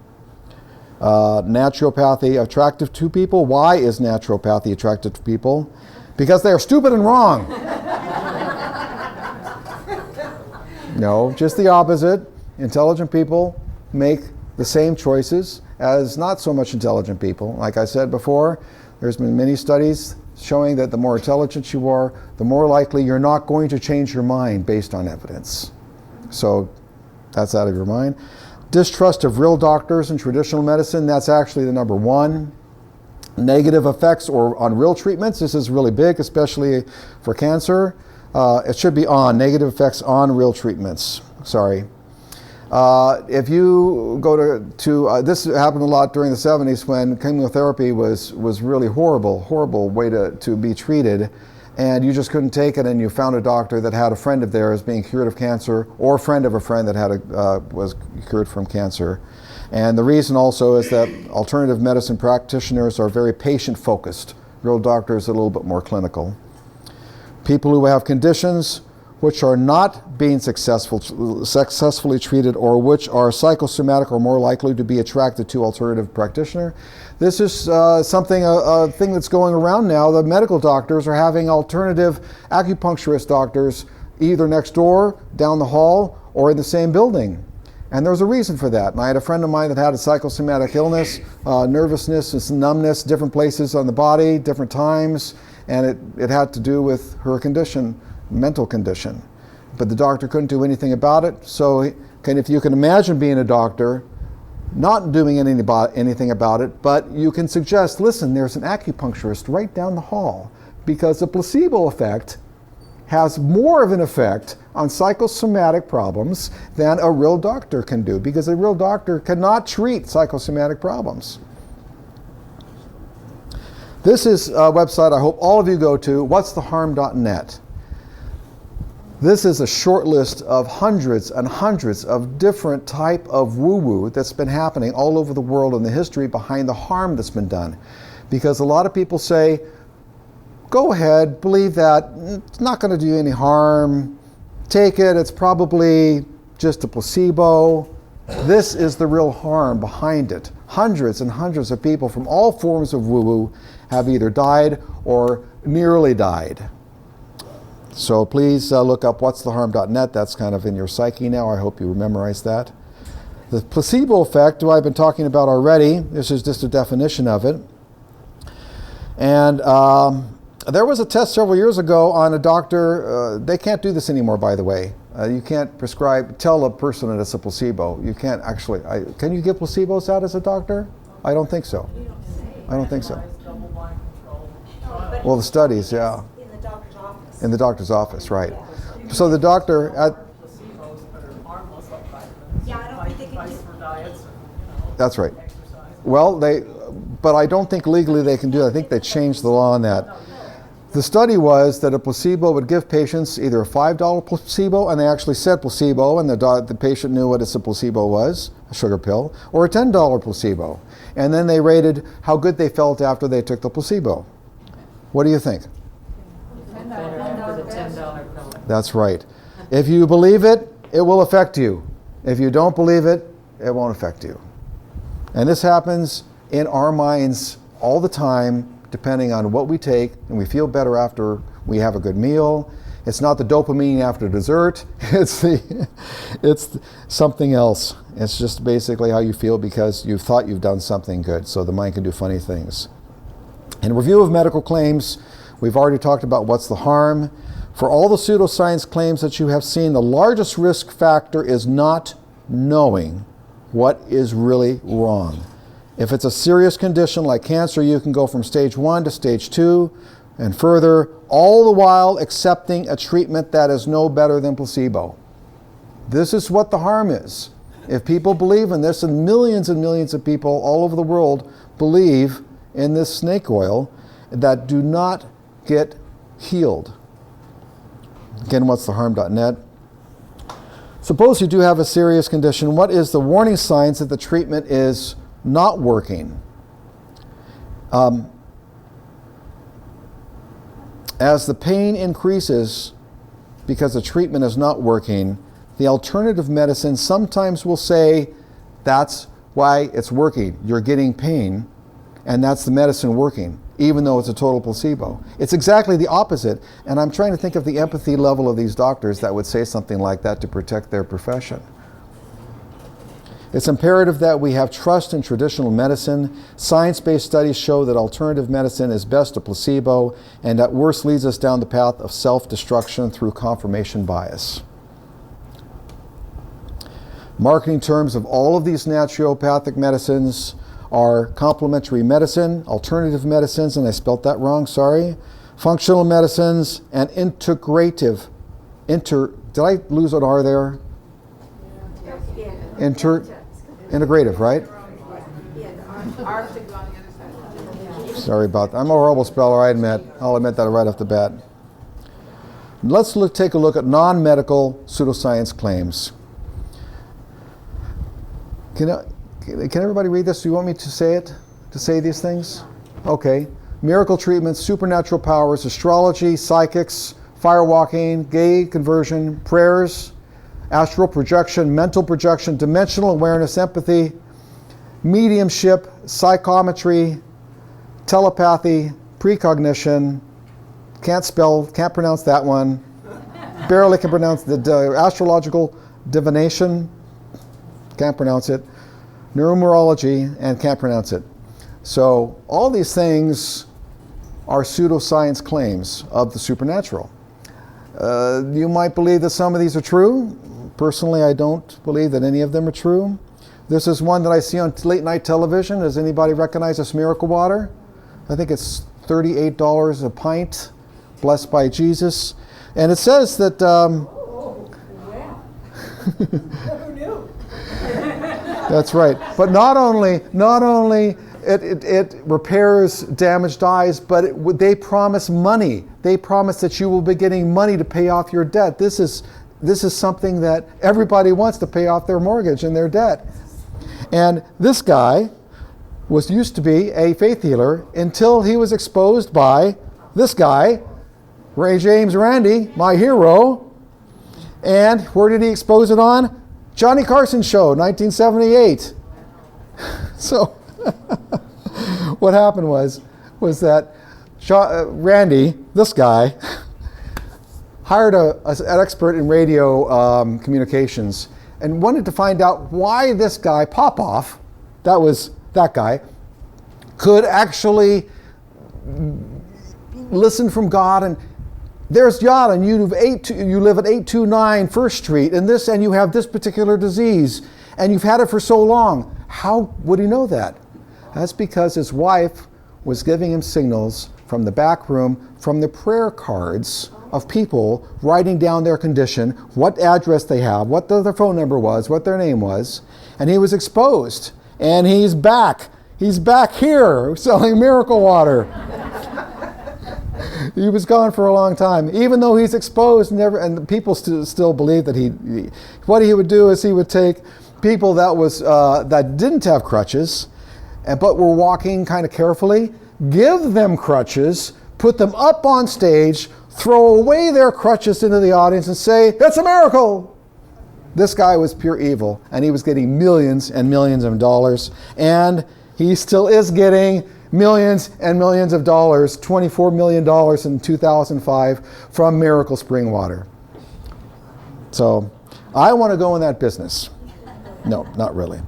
Naturopathy attractive to people. Why is naturopathy attractive to people? Because they are stupid and wrong. No, just the opposite. Intelligent people make the same choices as not so much intelligent people. Like I said before, there's been many studies showing that the more intelligent you are, the more likely you're not going to change your mind based on evidence. So that's out of your mind. Distrust of real doctors and traditional medicine, that's actually the number one. Negative effects or on real treatments, this is really big, especially for cancer. It should be on, negative effects on real treatments. Sorry. If you go to this happened a lot during the 70s when chemotherapy was really horrible way to be treated. and you just couldn't take it, and you found a doctor that had a friend of theirs being cured of cancer, or a friend of a friend that was cured from cancer. And the reason also is that alternative medicine practitioners are very patient-focused. Real doctors are a little bit more clinical. People who have conditions which are not being successfully treated, or which are psychosomatic, are more likely to be attracted to alternative practitioner. This is a thing that's going around now. The medical doctors are having alternative acupuncturist doctors either next door, down the hall, or in the same building. And there's a reason for that. And I had a friend of mine that had a psychosomatic illness, nervousness, numbness, different places on the body, different times, and it had to do with her condition, mental condition. But the doctor couldn't do anything about it. So if you can imagine being a doctor, not doing anything about it, but you can suggest, listen, there's an acupuncturist right down the hall, because the placebo effect has more of an effect on psychosomatic problems than a real doctor can do, because a real doctor cannot treat psychosomatic problems. This is a website I hope all of you go to, whatstheharm.net. This is a short list of hundreds and hundreds of different type of woo-woo that's been happening all over the world in the history behind the harm that's been done. Because a lot of people say, go ahead, believe that, it's not going to do any harm, take it, it's probably just a placebo. This is the real harm behind it. Hundreds and hundreds of people from all forms of woo-woo have either died or nearly died. So please look up whatstheharm.net. That's kind of in your psyche now. I hope you memorize that. The placebo effect, I've been talking about already. This is just a definition of it. And there was a test several years ago on a doctor. They can't do this anymore, by the way. You can't tell a person that it's a placebo. You can't actually, can you give placebos out as a doctor? I don't think so. I don't think so. Well, the studies, yeah. In the doctor's office. In the doctor's office, right. So the doctor at... Placebos that are harmless, like vitamins. Yeah, I don't think they can Advice do- for diets and, That's right. exercise. Well, but I don't think legally they can do it. I think they changed the law on that. The study was that a placebo would give patients either a $5 placebo, and they actually said placebo, and the patient knew what a placebo was, a sugar pill, or a $10 placebo. And then they rated how good they felt after they took the placebo. What do you think? Better for the $10 pill. That's right. If you believe it, it will affect you. If you don't believe it, it won't affect you. And this happens in our minds all the time, depending on what we take, and we feel better after we have a good meal. It's not the dopamine after dessert. It's something else. It's just basically how you feel because you thought you've done something good. So the mind can do funny things. In review of medical claims, we've already talked about what's the harm. For all the pseudoscience claims that you have seen, the largest risk factor is not knowing what is really wrong. If it's a serious condition like cancer, you can go from stage 1 to stage 2 and further, all the while accepting a treatment that is no better than placebo. This is what the harm is. If people believe in this, and millions of people all over the world believe in this snake oil, that do not get healed. Again, whatstheharm.net. Suppose you do have a serious condition. What is the warning signs that the treatment is not working? As the pain increases because the treatment is not working, the alternative medicine sometimes will say that's why it's working. You're getting pain, and that's the medicine working, even though it's a total placebo. It's exactly the opposite, and I'm trying to think of the empathy level of these doctors that would say something like that to protect their profession. It's imperative that we have trust in traditional medicine. Science-based studies show that alternative medicine is best a placebo, and at worst leads us down the path of self-destruction through confirmation bias. Marketing terms of all of these naturopathic medicines are complementary medicine, alternative medicines, and I spelt that wrong, sorry, functional medicines, and integrative. Did I lose an R there? Integrative, right? Sorry about that. I'm a horrible speller, I admit. I'll admit that right off the bat. Let's take a look at non-medical pseudoscience claims. Can everybody read this? Do you want me to say it? To say these things? Okay. Miracle treatments, supernatural powers, astrology, psychics, firewalking, gay conversion, prayers, astral projection, mental projection, dimensional awareness, empathy, mediumship, psychometry, telepathy, precognition, can't pronounce that one, barely can pronounce the astrological divination, can't pronounce it, numerology, and can't pronounce it. So all these things are pseudoscience claims of the supernatural. You might believe that some of these are true. Personally, I don't believe that any of them are true. This is one that I see on late night television. Does anybody recognize this miracle water? I think it's $38 a pint, blessed by Jesus. And it says that... Who knew? That's right. But not only it repairs damaged eyes, but they promise money. They promise that you will be getting money to pay off your debt. This is something that everybody wants, to pay off their mortgage and their debt. And this guy used to be a faith healer until he was exposed by this guy, James Randi, my hero. And where did he expose it on? Johnny Carson Show, 1978. So what happened was that Randy, this guy, hired an expert in radio communications and wanted to find out why this guy, Popoff, that guy, could actually listen from God. And there's God, and you live at 829 First Street, and you have this particular disease, and you've had it for so long. How would he know that? That's because his wife was giving him signals from the back room, from the prayer cards of people writing down their condition, what address they have, what their phone number was, what their name was, and he was exposed. And he's back. He's back here selling miracle water. He was gone for a long time, even though he's exposed. And people still believe that what he would do is he would take people that didn't have crutches, but were walking kind of carefully, give them crutches, put them up on stage, throw away their crutches into the audience and say, "It's a miracle." This guy was pure evil, and he was getting millions and millions of dollars, and he still is getting millions and millions of dollars, $24 million in 2005 from Miracle Spring Water. So I want to go in that business. No, not really.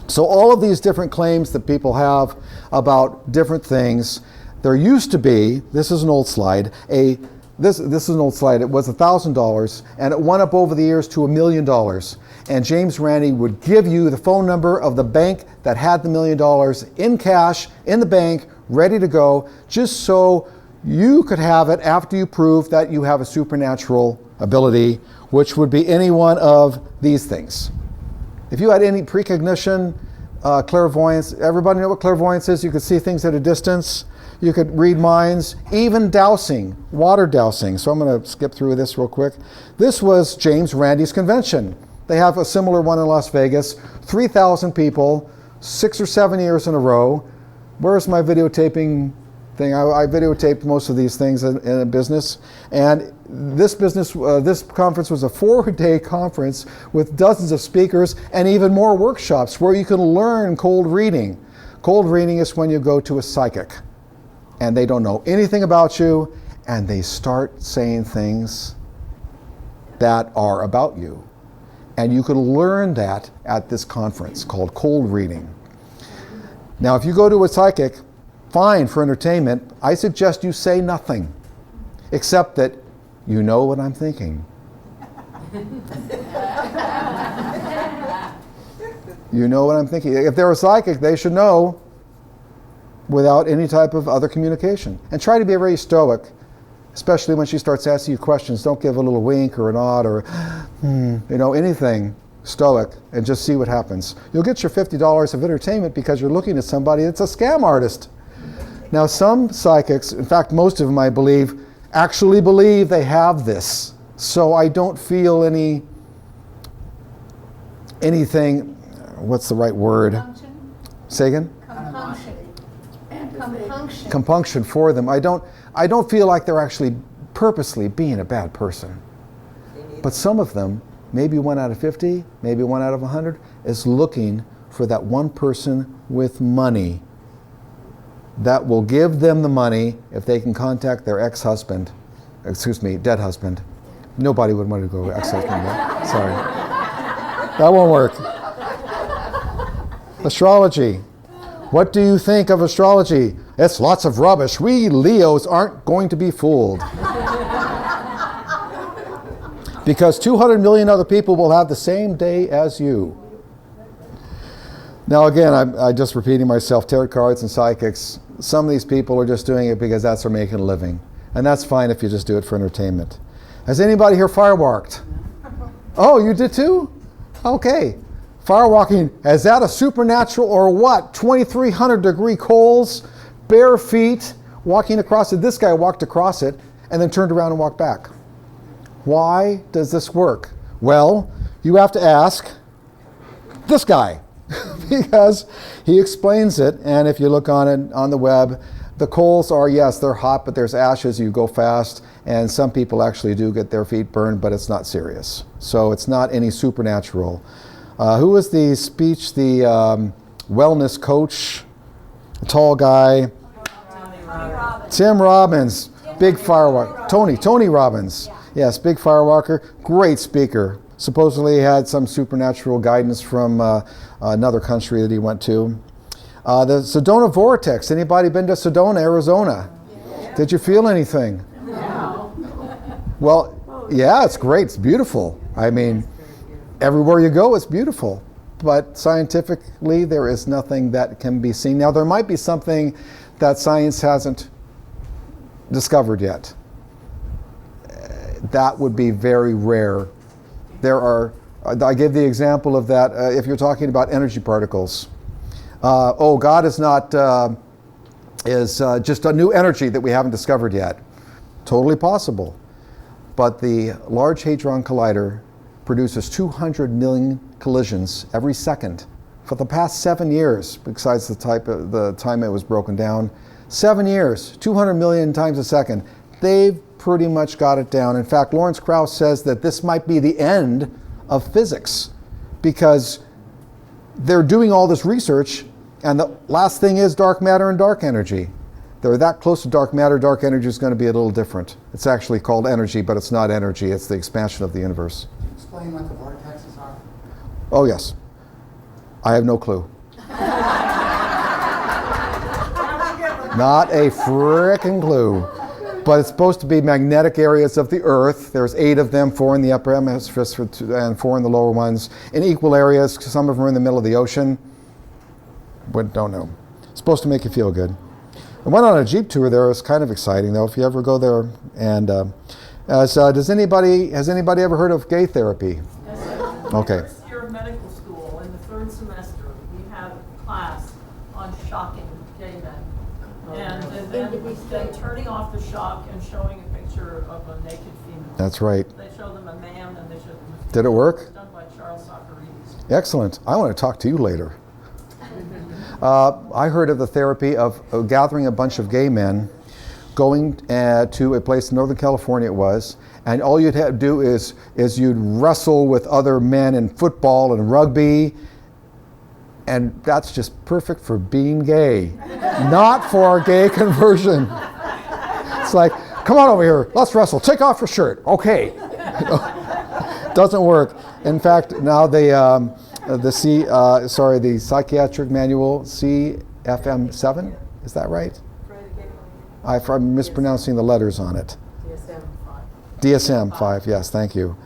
So all of these different claims that people have about different things, there used to be, this is an old slide, this is an old slide, it was $1,000, and it went up over the years to $1 million. And James Randi would give you the phone number of the bank that had the $1 million in cash, in the bank, ready to go, just so you could have it after you prove that you have a supernatural ability, which would be any one of these things. If you had any precognition, clairvoyance, everybody know what clairvoyance is? You could see things at a distance. You could read minds, even dowsing, water dowsing. So I'm going to skip through this real quick. This was James Randi's convention. They have a similar one in Las Vegas. 3,000 people, 6 or 7 years in a row. Where's my videotaping thing? I videotaped most of these things in a business. And this conference was a 4-day conference with dozens of speakers and even more workshops where you can learn cold reading. Cold reading is when you go to a psychic and they don't know anything about you and they start saying things that are about you. And you can learn that at this conference called cold reading. Now, if you go to a psychic, fine for entertainment, I suggest you say nothing, except that you know what I'm thinking. You know what I'm thinking. If they're a psychic, they should know without any type of other communication. And try to be very stoic, especially when she starts asking you questions. Don't give a little wink or a nod or, anything. Stoic, and just see what happens. You'll get your $50 of entertainment because you're looking at somebody that's a scam artist. Now, some psychics, in fact, most of them, I believe, actually believe they have this. So I don't feel anything, what's the right word? Compunction? Say again? Compunction. Compunction. Compunction for them. I don't feel like they're actually purposely being a bad person. But some of them, maybe 1 out of 50, maybe 1 out of 100, is looking for that one person with money that will give them the money if they can contact their dead husband. Nobody would want to go ex-husband, right? Sorry. That won't work. Astrology. What do you think of astrology? It's lots of rubbish. We Leos aren't going to be fooled. Because 200 million other people will have the same day as you. Now again, I'm just repeating myself, tarot cards and psychics, some of these people are just doing it because that's their making a living. And that's fine if you just do it for entertainment. Has anybody here firewalked? Oh, you did too? Okay. Firewalking, is that a supernatural or what? 2,300 degree coals, bare feet, walking across it. This guy walked across it and then turned around and walked back. Why does this work? Well, you have to ask this guy because he explains it. And if you look on it on the web, the coals are, yes, they're hot, but there's ashes, you go fast. And some people actually do get their feet burned, but it's not serious. So it's not any supernatural. Who was the wellness coach? Tall guy. Tim Robbins. Big firewalker. Tony Robbins. Yes, big firewalker. Great speaker. Supposedly he had some supernatural guidance from another country that he went to. The Sedona Vortex. Anybody been to Sedona, Arizona? Yeah. Did you feel anything? No. Well, yeah, it's great. It's beautiful. I mean, everywhere you go, it's beautiful. But scientifically, there is nothing that can be seen. Now, there might be something that science hasn't discovered yet. That would be very rare. I gave the example of that if you're talking about energy particles. God is not, just a new energy that we haven't discovered yet. Totally possible. But the Large Hadron Collider produces 200 million collisions every second for the past 7 years, besides the time it was broken down. 7 years, 200 million times a second. They've pretty much got it down. In fact, Lawrence Krauss says that this might be the end of physics because they're doing all this research, and the last thing is dark matter and dark energy. They're that close to dark matter. Dark energy is going to be a little different. It's actually called energy, but it's not energy. It's the expansion of the universe. Can you explain what the vortexes are? Oh, yes. I have no clue. Not a frickin' clue. But it's supposed to be magnetic areas of the Earth. There's 8 of them, 4 in the upper hemisphere and 4 in the lower ones. In equal areas, some of them are in the middle of the ocean. But don't know. It's supposed to make you feel good. I went on a Jeep tour there. It was kind of exciting, though, if you ever go there. And has anybody ever heard of gay therapy? Yes, Okay. First year of medical school, in the 3rd semester, we had a class on shocking gay men. And then turning off the shock and showing a picture of a naked female. That's right. They show them a man and they show them a female. Did it work? It was done by Charles Socrates. Excellent. I want to talk to you later. I heard of the therapy of gathering a bunch of gay men, going to a place in Northern California it was, and all you'd have to do is you'd wrestle with other men in football and rugby, and that's just perfect for being gay, not for gay conversion. It's like, come on over here, let's wrestle, take off your shirt, okay. Doesn't work. In fact, now the psychiatric manual, CFM7, is that right? I'm mispronouncing the letters on it. DSM-5, yes, thank you.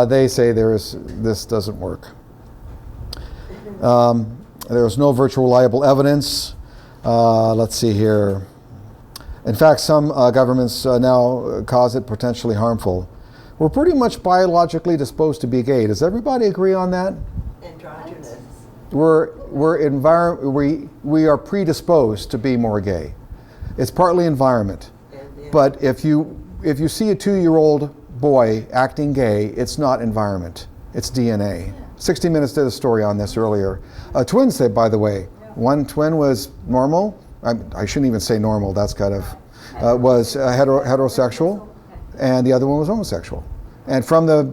They say this doesn't work. There's no virtual reliable evidence. Let's see here. In fact, some governments now cause it potentially harmful. We're pretty much biologically disposed to be gay. Does everybody agree on that? Androgynous. We are predisposed to be more gay. It's partly environment. But if you if you see a 2-year-old boy acting gay, it's not environment, it's DNA. 60 Minutes did a story on this earlier. Twins said, by the way, one twin was normal. I shouldn't even say normal, that's kind of, was heterosexual, and the other one was homosexual. And from the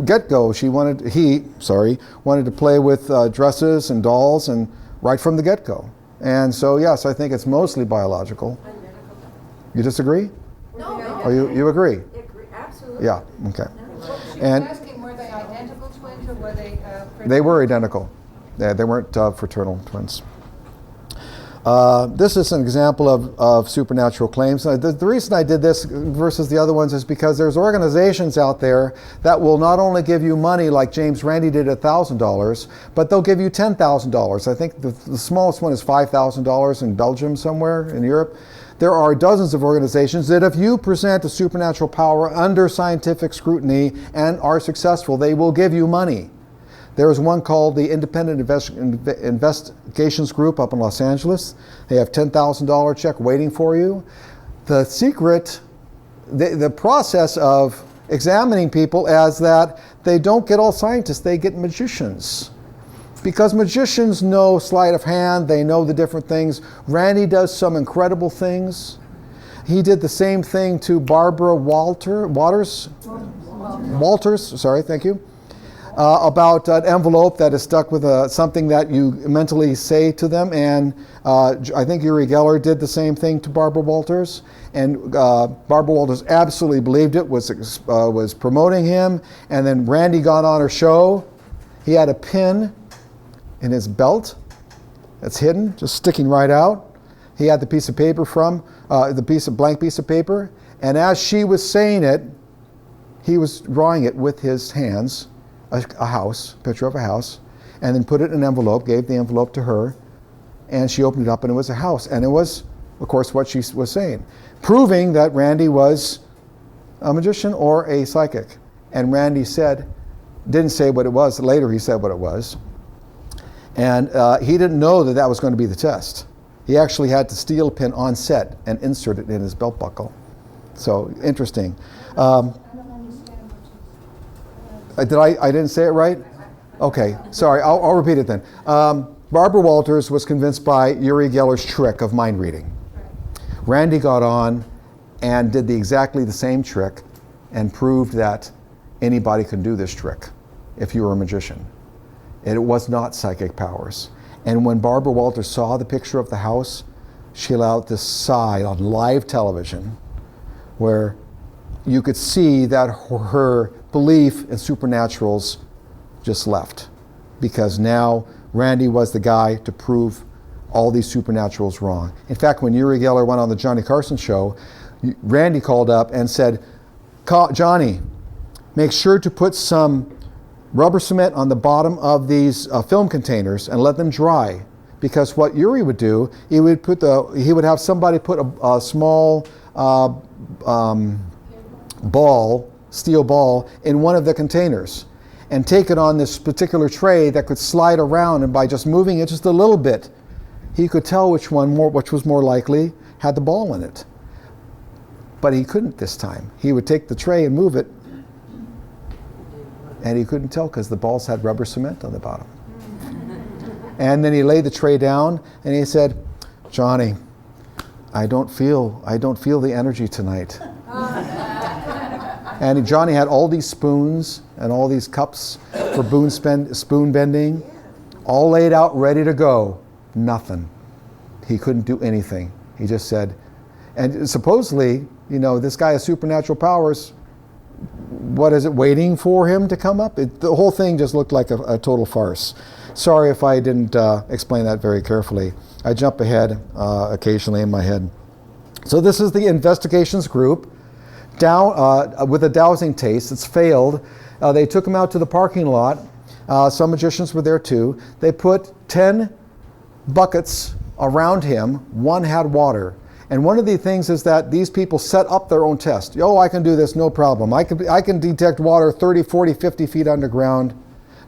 get-go, he wanted to play with dresses and dolls, and right from the get-go. And so, yes, I think it's mostly biological. You disagree? No. Oh, you agree? Absolutely. Yeah, okay. She was And asking, were they identical twins or were they? they were identical. They weren't fraternal twins. This is an example of supernatural claims. The reason I did this versus the other ones is because there's organizations out there that will not only give you money like James Randi did $1,000, but they'll give you $10,000. I think the smallest one is $5,000 in Belgium somewhere in Europe. There are dozens of organizations that if you present a supernatural power under scientific scrutiny and are successful, they will give you money. There is one called the Independent Investigations Group up in Los Angeles. They have $10,000 check waiting for you. The secret, the process of examining people is that they don't get all scientists, they get magicians. Because magicians know sleight of hand, they know the different things. Randy does some incredible things. He did the same thing to Barbara Walters, sorry, thank you. About an envelope that is stuck with something that you mentally say to them, and I think Uri Geller did the same thing to Barbara Walters, and Barbara Walters absolutely believed it, was promoting him, and then Randy got on her show. He had a pin in his belt that's hidden, just sticking right out. He had the piece of paper blank piece of paper, and as she was saying it, he was drawing it with his hands. A house, picture of a house, and then put it in an envelope, gave the envelope to her, and she opened it up and it was a house. And it was, of course, what she was saying, proving that Randy was a magician or a psychic. And Randy didn't say what it was. Later he said what it was. And he didn't know that was going to be the test. He actually had to steal a pin on set and insert it in his belt buckle. So, interesting. I didn't say it right? Okay, sorry, I'll repeat it then. Barbara Walters was convinced by Uri Geller's trick of mind reading. Randy got on and did exactly the same trick and proved that anybody can do this trick if you were a magician. And it was not psychic powers. And when Barbara Walters saw the picture of the house, she let out this sigh on live television where you could see that her belief in supernaturals just left, because now Randy was the guy to prove all these supernaturals wrong. In fact, when Uri Geller went on the Johnny Carson show, Randy called up and said, Johnny, make sure to put some rubber cement on the bottom of these film containers and let them dry, because what Uri would do, he would have somebody put a small steel ball in one of the containers and take it on this particular tray that could slide around, and by just moving it just a little bit, he could tell which was more likely had the ball in it. But he couldn't this time. He would take the tray and move it, and he couldn't tell because the balls had rubber cement on the bottom. And then he laid the tray down and he said, Johnny, I don't feel the energy tonight. And Johnny had all these spoons and all these cups for spoon bending, all laid out, ready to go. Nothing. He couldn't do anything. He just said, and supposedly, this guy has supernatural powers. What is it waiting for him to come up? The whole thing just looked like a total farce. Sorry if I didn't explain that very carefully. I jump ahead occasionally in my head. So this is the investigations group. With a dowsing taste. It's failed. They took him out to the parking lot. Some magicians were there too. They put 10 buckets around him. One had water. And one of the things is that these people set up their own test. Oh, I can do this, no problem. I can detect water 30, 40, 50 feet underground.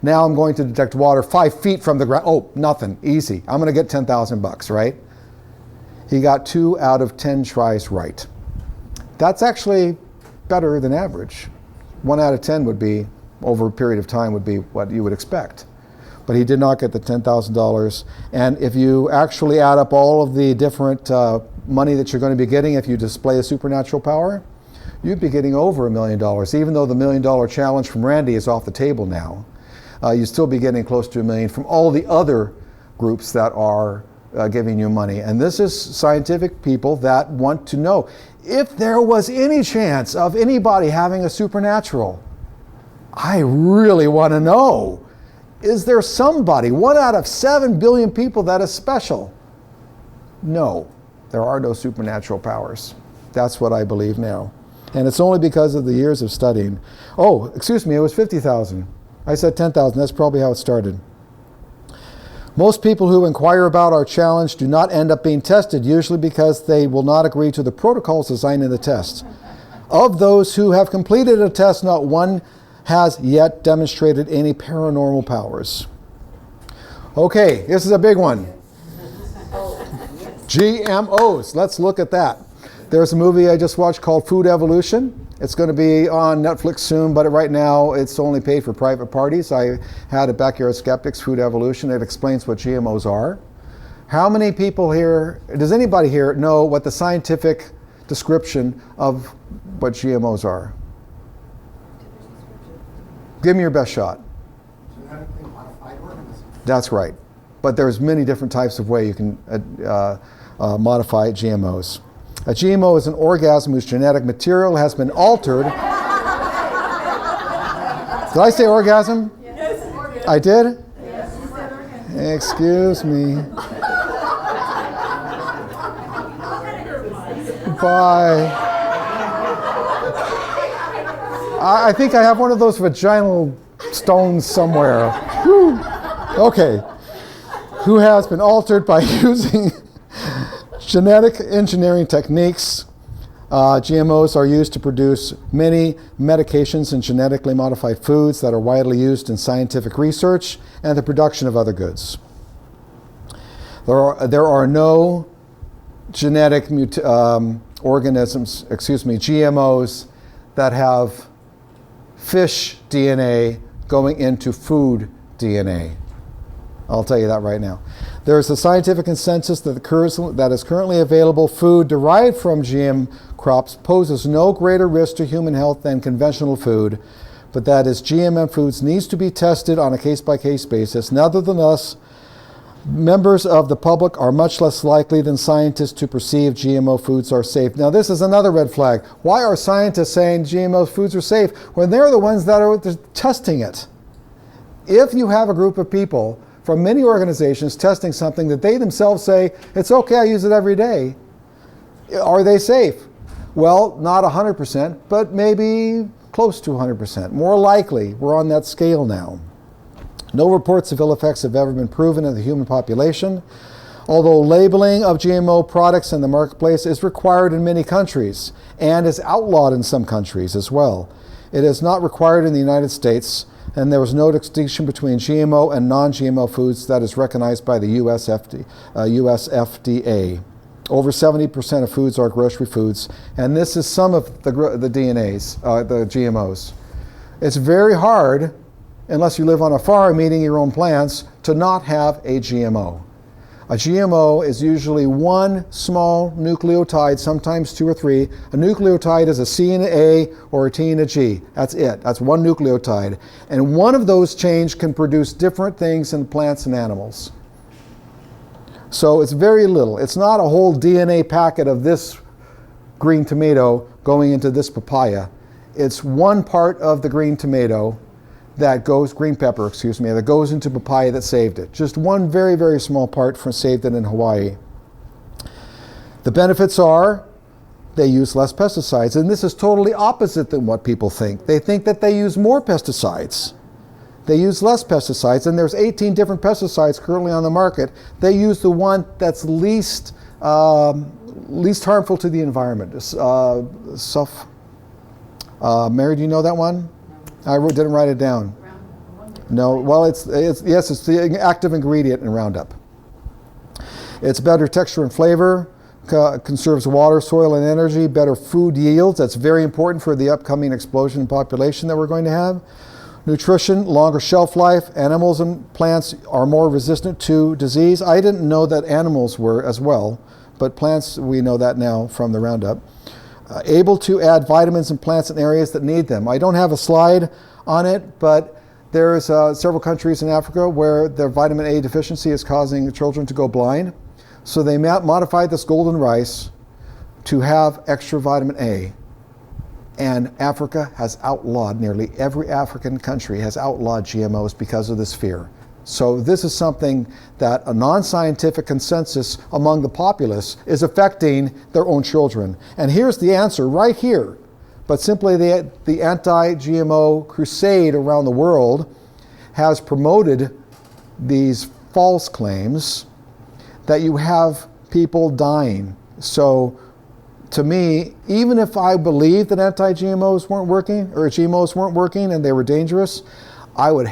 Now I'm going to detect water 5 feet from the ground. Oh, nothing, easy. I'm going to get $10,000, right? He got 2 out of 10 tries right. That's actually better than average. 1 out of 10 would be, over a period of time, would be what you would expect. But he did not get the $10,000. And if you actually add up all of the different money that you're going to be getting if you display a supernatural power, you'd be getting over $1 million. Even though the $1 million challenge from Randy is off the table now, you'd still be getting close to $1 million from all the other groups that are giving you money. And this is scientific people that want to know if there was any chance of anybody having a supernatural. I really want to know. Is there somebody, 1 out of 7 billion people, that is special? No, there are no supernatural powers. That's what I believe now. And it's only because of the years of studying. Oh, excuse me, it was 50,000. I said 10,000, that's probably how it started. Most people who inquire about our challenge do not end up being tested, usually because they will not agree to the protocols designed in the test. Of those who have completed a test, not one has yet demonstrated any paranormal powers. Okay, this is a big one. GMOs, let's look at that. There's a movie I just watched called Food Evolution. It's going to be on Netflix soon, but right now it's only paid for private parties. I had a Backyard Skeptics, Food Evolution. It explains what GMOs are. How many people here, does anybody here know what the scientific description of what GMOs are? Give me your best shot. Genetically modified organisms. That's right. But there's many different types of way you can modify GMOs. A GMO is an organism whose genetic material has been altered. Did I say orgasm? Yes. I did? Yes. Excuse me. Bye. I think I have one of those vaginal stones somewhere. Whew. Okay. Who has been altered by using genetic engineering techniques. GMOs are used to produce many medications and genetically modified foods that are widely used in scientific research and the production of other goods. There are no genetic organisms, GMOs, that have fish DNA going into food DNA. I'll tell you that right now. There is a scientific consensus that is currently available food derived from GM crops poses no greater risk to human health than conventional food, but that is GM foods needs to be tested on a case-by-case basis. Nevertheless, members of the public are much less likely than scientists to perceive GMO foods are safe. Now, this is another red flag. Why are scientists saying GMO foods are safe when they're the ones that are testing it? If you have a group of people from many organizations testing something that they themselves say, it's okay, I use it every day, are they safe? Well, not 100%, but maybe close to 100%. More likely, we're on that scale now. No reports of ill effects have ever been proven in the human population, although labeling of GMO products in the marketplace is required in many countries and is outlawed in some countries as well. It is not required in the United States, and there was no distinction between GMO and non-GMO foods that is recognized by the US FDA. Over 70% of foods are grocery foods, and this is some of the DNAs, the GMOs. It's very hard, unless you live on a farm eating your own plants, to not have a GMO. A GMO is usually one small nucleotide, sometimes 2 or 3. A nucleotide is a C and an A or a T and a G. That's it. That's one nucleotide. And one of those changes can produce different things in plants and animals. So it's very little. It's not a whole DNA packet of this green tomato going into this papaya. It's one part of the green tomato that goes, green pepper, that goes into papaya that saved it. Just one very, very small part saved it in Hawaii. The benefits are they use less pesticides, and this is totally opposite than what people think. They think that they use more pesticides. They use less pesticides, and there's 18 different pesticides currently on the market. They use the one that's least harmful to the environment. Mary, do you know that one? I didn't write it down. No, well, it's the active ingredient in Roundup. It's better texture and flavor, conserves water, soil, and energy, better food yields. That's very important for the upcoming explosion in population that we're going to have. Nutrition, longer shelf life. Animals and plants are more resistant to disease. I didn't know that animals were as well, but plants, we know that now from the Roundup. Able to add vitamins in plants in areas that need them. I don't have a slide on it, but there's several countries in Africa where their vitamin A deficiency is causing children to go blind. So they modified this golden rice to have extra vitamin A. And Africa has outlawed, nearly every African country has outlawed GMOs because of this fear. So this is something that a non-scientific consensus among the populace is affecting their own children. And here's the answer right here. But simply the anti-GMO crusade around the world has promoted these false claims that you have people dying. So to me, even if I believed that anti-GMOs weren't working, or GMOs weren't working and they were dangerous, I would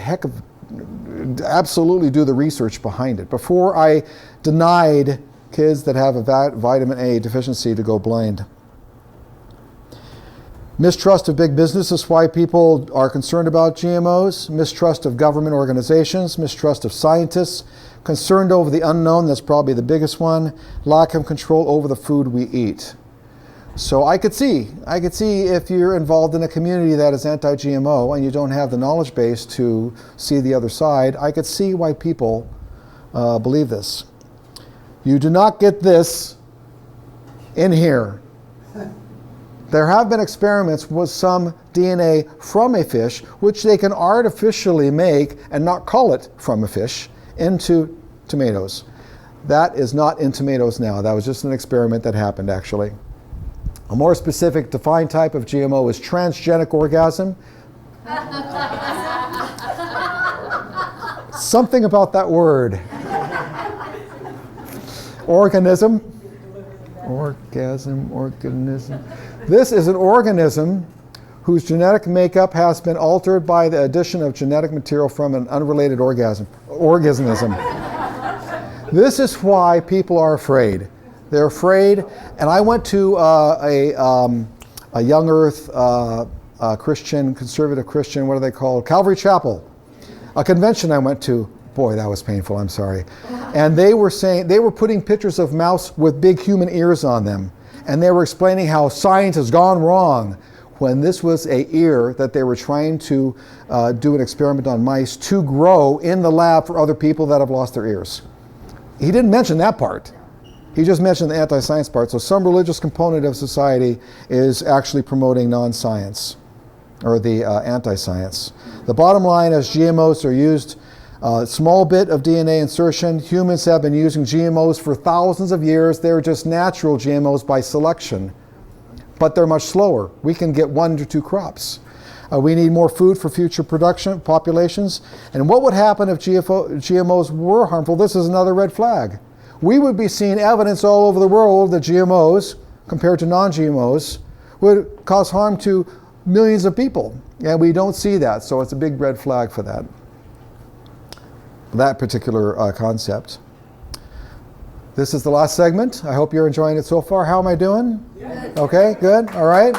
absolutely do the research behind it before I denied kids that have a vitamin A deficiency to go blind. Mistrust of big business is why people are concerned about GMOs. Mistrust of government organizations, mistrust of scientists, concerned over the unknown, that's probably the biggest one. Lack of control over the food we eat. So I could see if you're involved in a community that is anti-GMO and you don't have the knowledge base to see the other side, I could see why people believe this. You do not get this in here. There have been experiments with some DNA from a fish, which they can artificially make and not call it from a fish, into tomatoes. That is not in tomatoes now. That was just an experiment that happened, actually. A more specific defined type of GMO is transgenic organism. Something about that word. Organism. Organism. This is an organism whose genetic makeup has been altered by the addition of genetic material from an unrelated organism. This is why people are afraid. They're afraid, and I went to a young earth Christian, conservative Christian, what are they called? Calvary Chapel, a convention I went to. Boy, that was painful, I'm sorry. And they were putting pictures of mouse with big human ears on them. And they were explaining how science has gone wrong when this was an ear that they were trying to do an experiment on mice to grow in the lab for other people that have lost their ears. He didn't mention that part. He just mentioned the anti-science part. So some religious component of society is actually promoting non-science, or the anti-science. The bottom line is GMOs are used, small bit of DNA insertion. Humans have been using GMOs for thousands of years. They're just natural GMOs by selection, but they're much slower. We can get 1 to 2 crops. We need more food for future production populations. And what would happen if GMOs were harmful? This is another red flag. We would be seeing evidence all over the world that GMOs, compared to non-GMOs, would cause harm to millions of people. And we don't see that, so it's a big red flag for that particular concept. This is the last segment. I hope you're enjoying it so far. How am I doing? Good. Okay, good. All right.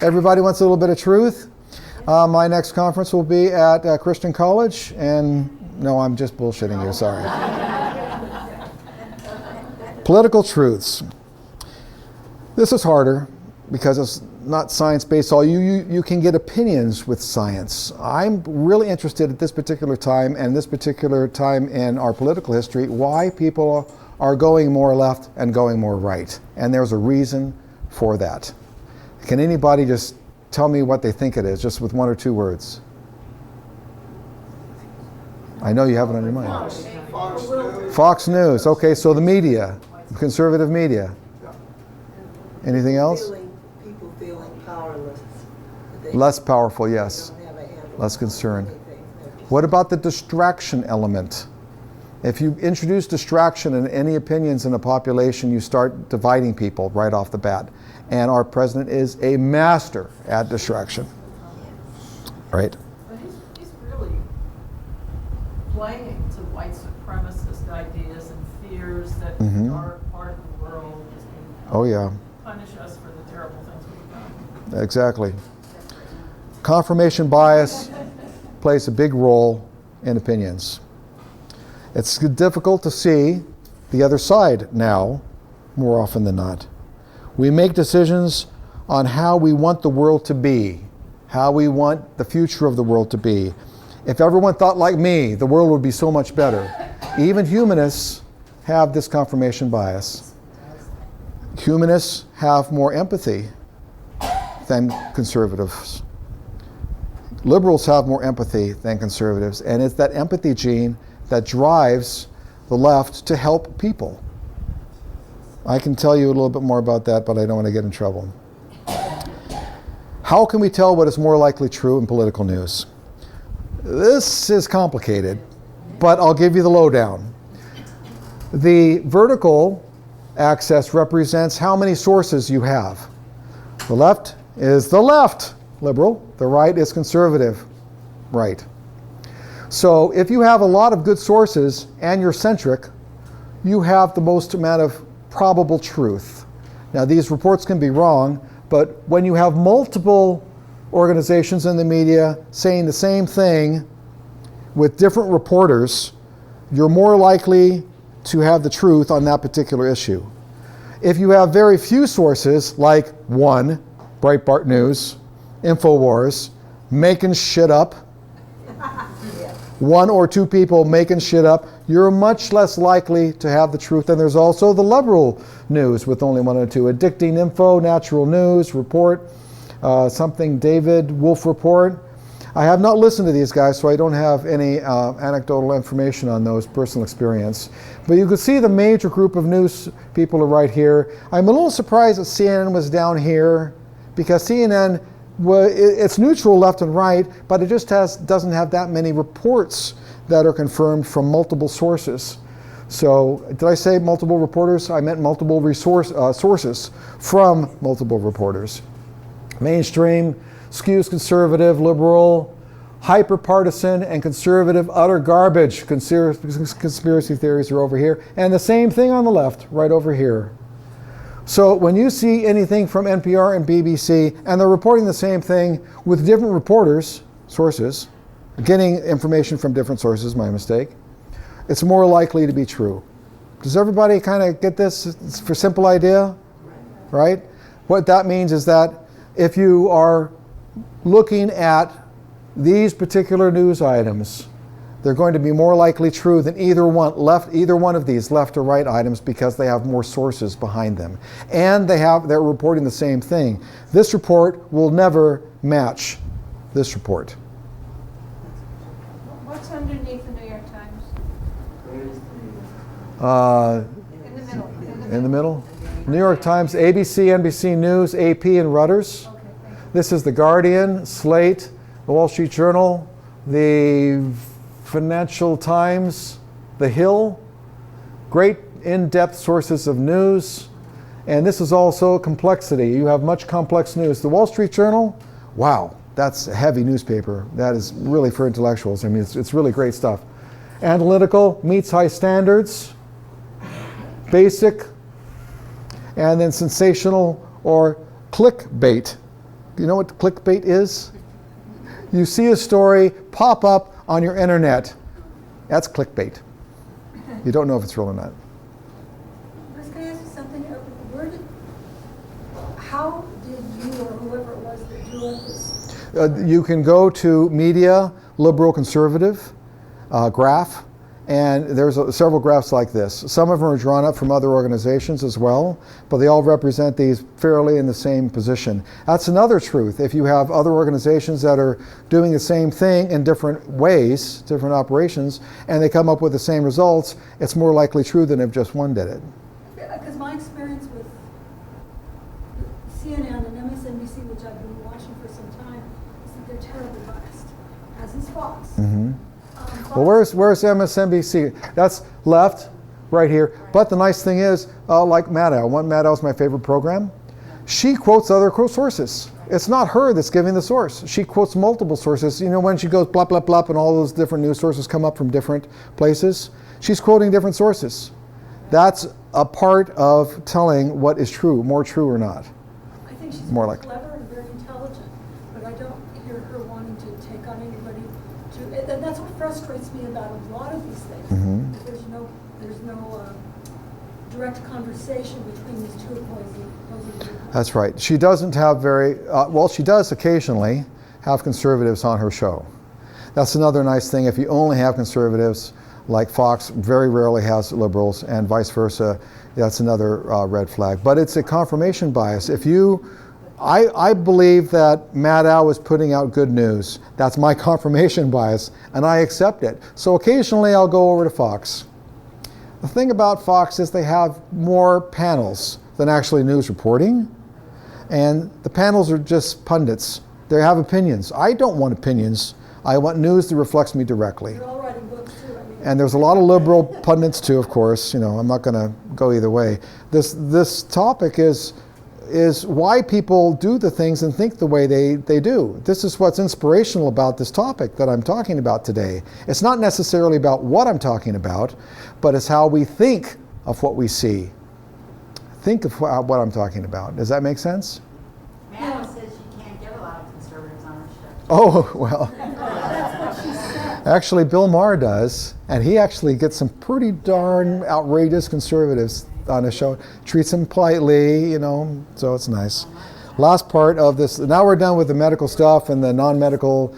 Everybody wants a little bit of truth. My next conference will be at Christian College, and no, I'm just bullshitting you, sorry. Political truths. This is harder because it's not science-based. You can get opinions with science. I'm really interested at this particular time and this particular time in our political history why people are going more left and going more right. And there's a reason for that. Can anybody just tell me what they think it is, just with 1 or 2 words? I know you have it on your mind. Fox News. Fox News. Okay, so the media, conservative media. Anything else? People feeling powerless. Less powerful, yes. Don't have a handle Less on concerned. anything. They're just- What about the distraction element? If you introduce distraction in any opinions in a population, you start dividing people right off the bat. And our president is a master at distraction. Right? But he's really playing to white supremacist ideas and fears that the dark part of the world is being Oh yeah, punish us for the terrible things we've done. exactly. Confirmation bias plays a big role in opinions. It's difficult to see the other side now, more often than not. We make decisions on how we want the world to be, how we want the future of the world to be. If everyone thought like me, the world would be so much better. Even humanists have this confirmation bias. Humanists have more empathy than conservatives. Liberals have more empathy than conservatives, and it's that empathy gene that drives the left to help people. I can tell you a little bit more about that, but I don't want to get in trouble. How can we tell what is more likely true in political news? This is complicated, but I'll give you the lowdown. The vertical axis represents how many sources you have. The left is the left, liberal. The right is conservative, right. So if you have a lot of good sources and you're centric, you have the most amount of probable truth. Now these reports can be wrong, but when you have multiple organizations in the media saying the same thing with different reporters, you're more likely to have the truth on that particular issue. If you have very few sources, like one, Breitbart News, InfoWars, making shit up, one or two people making shit up, you're much less likely to have the truth. And there's also the liberal news with only one or two. Addicting Info, Natural News, Report, something David Wolf Report. I have not listened to these guys, so I don't have any anecdotal information on those, personal experience. But you can see the major group of news people are right here. I'm a little surprised that CNN was down here, because CNN, it's neutral left and right, but it just doesn't have that many reports that are confirmed from multiple sources. So did I say multiple reporters? I meant multiple sources from multiple reporters. Mainstream skews conservative, liberal, hyper-partisan, and conservative, utter garbage. Conspiracy theories are over here. And the same thing on the left, right over here. So when you see anything from NPR and BBC, and they're reporting the same thing with different reporters, sources, getting information from different sources, my mistake, it's more likely to be true. Does everybody kind of get this? It's for simple idea, right? What that means is that if you are looking at these particular news items, they're going to be more likely true than either one of these left or right items, because they have more sources behind them. And they're reporting the same thing. This report will never match this report. What's underneath the New York Times? In the middle. In the middle? New York Times, ABC, NBC News, AP, and Reuters. Okay, thank you. This is The Guardian, Slate, The Wall Street Journal, the Financial Times, The Hill. Great in-depth sources of news. And this is also complexity. You have much complex news. The Wall Street Journal, wow, that's a heavy newspaper. That is really for intellectuals. I mean, it's really great stuff. Analytical, meets high standards. Basic, and then sensational or clickbait. You know what clickbait is? You see a story pop up on your internet. That's clickbait. You don't know if it's real or not. I was going to ask you something. How did you or whoever it was that drew up this? You can go to media, liberal, conservative, graph, and there's several graphs like this. Some of them are drawn up from other organizations as well, but they all represent these fairly in the same position. That's another truth. If you have other organizations that are doing the same thing in different ways, different operations, and they come up with the same results, it's more likely true than if just one did it. Because my experience with CNN and MSNBC, which I've been watching for some time, is that they're terribly biased, as is Fox. Mm-hmm. Well, where's MSNBC? That's left, right here. But the nice thing is, like Maddow. Maddow's my favorite program. She quotes other sources. It's not her that's giving the source. She quotes multiple sources. You know, when she goes blah, blah, blah, and all those different news sources come up from different places, she's quoting different sources. That's a part of telling what is true, more true or not. I think she's More very like- clever and very intelligent, but I don't hear her wanting to take on anybody and that's what frustrates me about a lot of these things. Mhm. That there's no direct conversation between these two opposing viewpoints. That's right. She doesn't have she does occasionally have conservatives on her show. That's another nice thing. If you only have conservatives, like Fox very rarely has liberals, and vice versa, that's another red flag. But it's a confirmation bias. I believe that Maddow is putting out good news. That's my confirmation bias, and I accept it. So occasionally I'll go over to Fox. The thing about Fox is they have more panels than actually news reporting, and the panels are just pundits. They have opinions. I don't want opinions. I want news that reflects me directly. They're all writing books too. And there's a lot of liberal pundits too, of course. I'm not going to go either way. This topic is why people do the things and think the way they do. This is what's inspirational about this topic that I'm talking about today. It's not necessarily about what I'm talking about, but it's how we think of what we see. Think of what I'm talking about. Does that make sense? Maddow says you can't get a lot of conservatives on her show. Oh, well. Actually, Bill Maher does, and he actually gets some pretty darn outrageous conservatives on his show. Treats them politely, so it's nice. Last part of this, now we're done with the medical stuff and the non-medical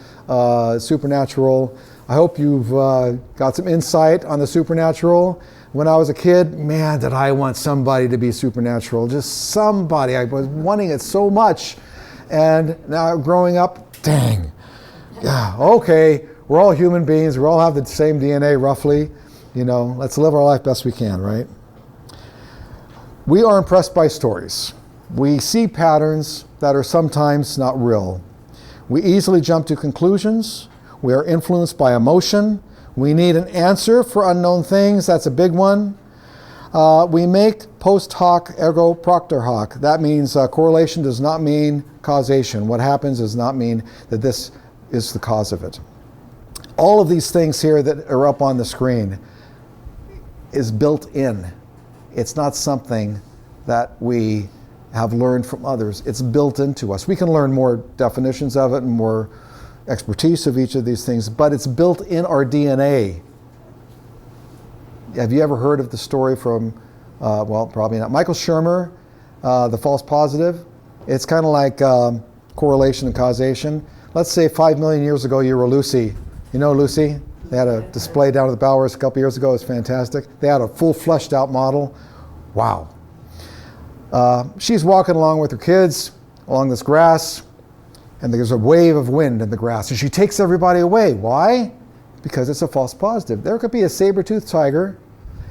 supernatural. I hope you've got some insight on the supernatural. When I was a kid, man, did I want somebody to be supernatural. Just somebody. I was wanting it so much. And now growing up, dang. Yeah, okay, we're all human beings. We all have the same DNA roughly. Let's live our life best we can, right? We are impressed by stories. We see patterns that are sometimes not real. We easily jump to conclusions. We are influenced by emotion. We need an answer for unknown things. That's a big one. We make post hoc ergo propter hoc. That means correlation does not mean causation. What happens does not mean that this is the cause of it. All of these things here that are up on the screen is built in. It's not something that we have learned from others. It's built into us. We can learn more definitions of it and more expertise of each of these things, but it's built in our DNA. Have you ever heard of the story from, probably not, Michael Shermer, the false positive? It's kind of like correlation and causation. Let's say 5 million years ago you were Lucy. You know Lucy? They had a display down at the Bowers a couple years ago. It was fantastic. They had a full fleshed out model. Wow. She's walking along with her kids along this grass, and there's a wave of wind in the grass, and she takes everybody away. Why? Because it's a false positive. There could be a saber-toothed tiger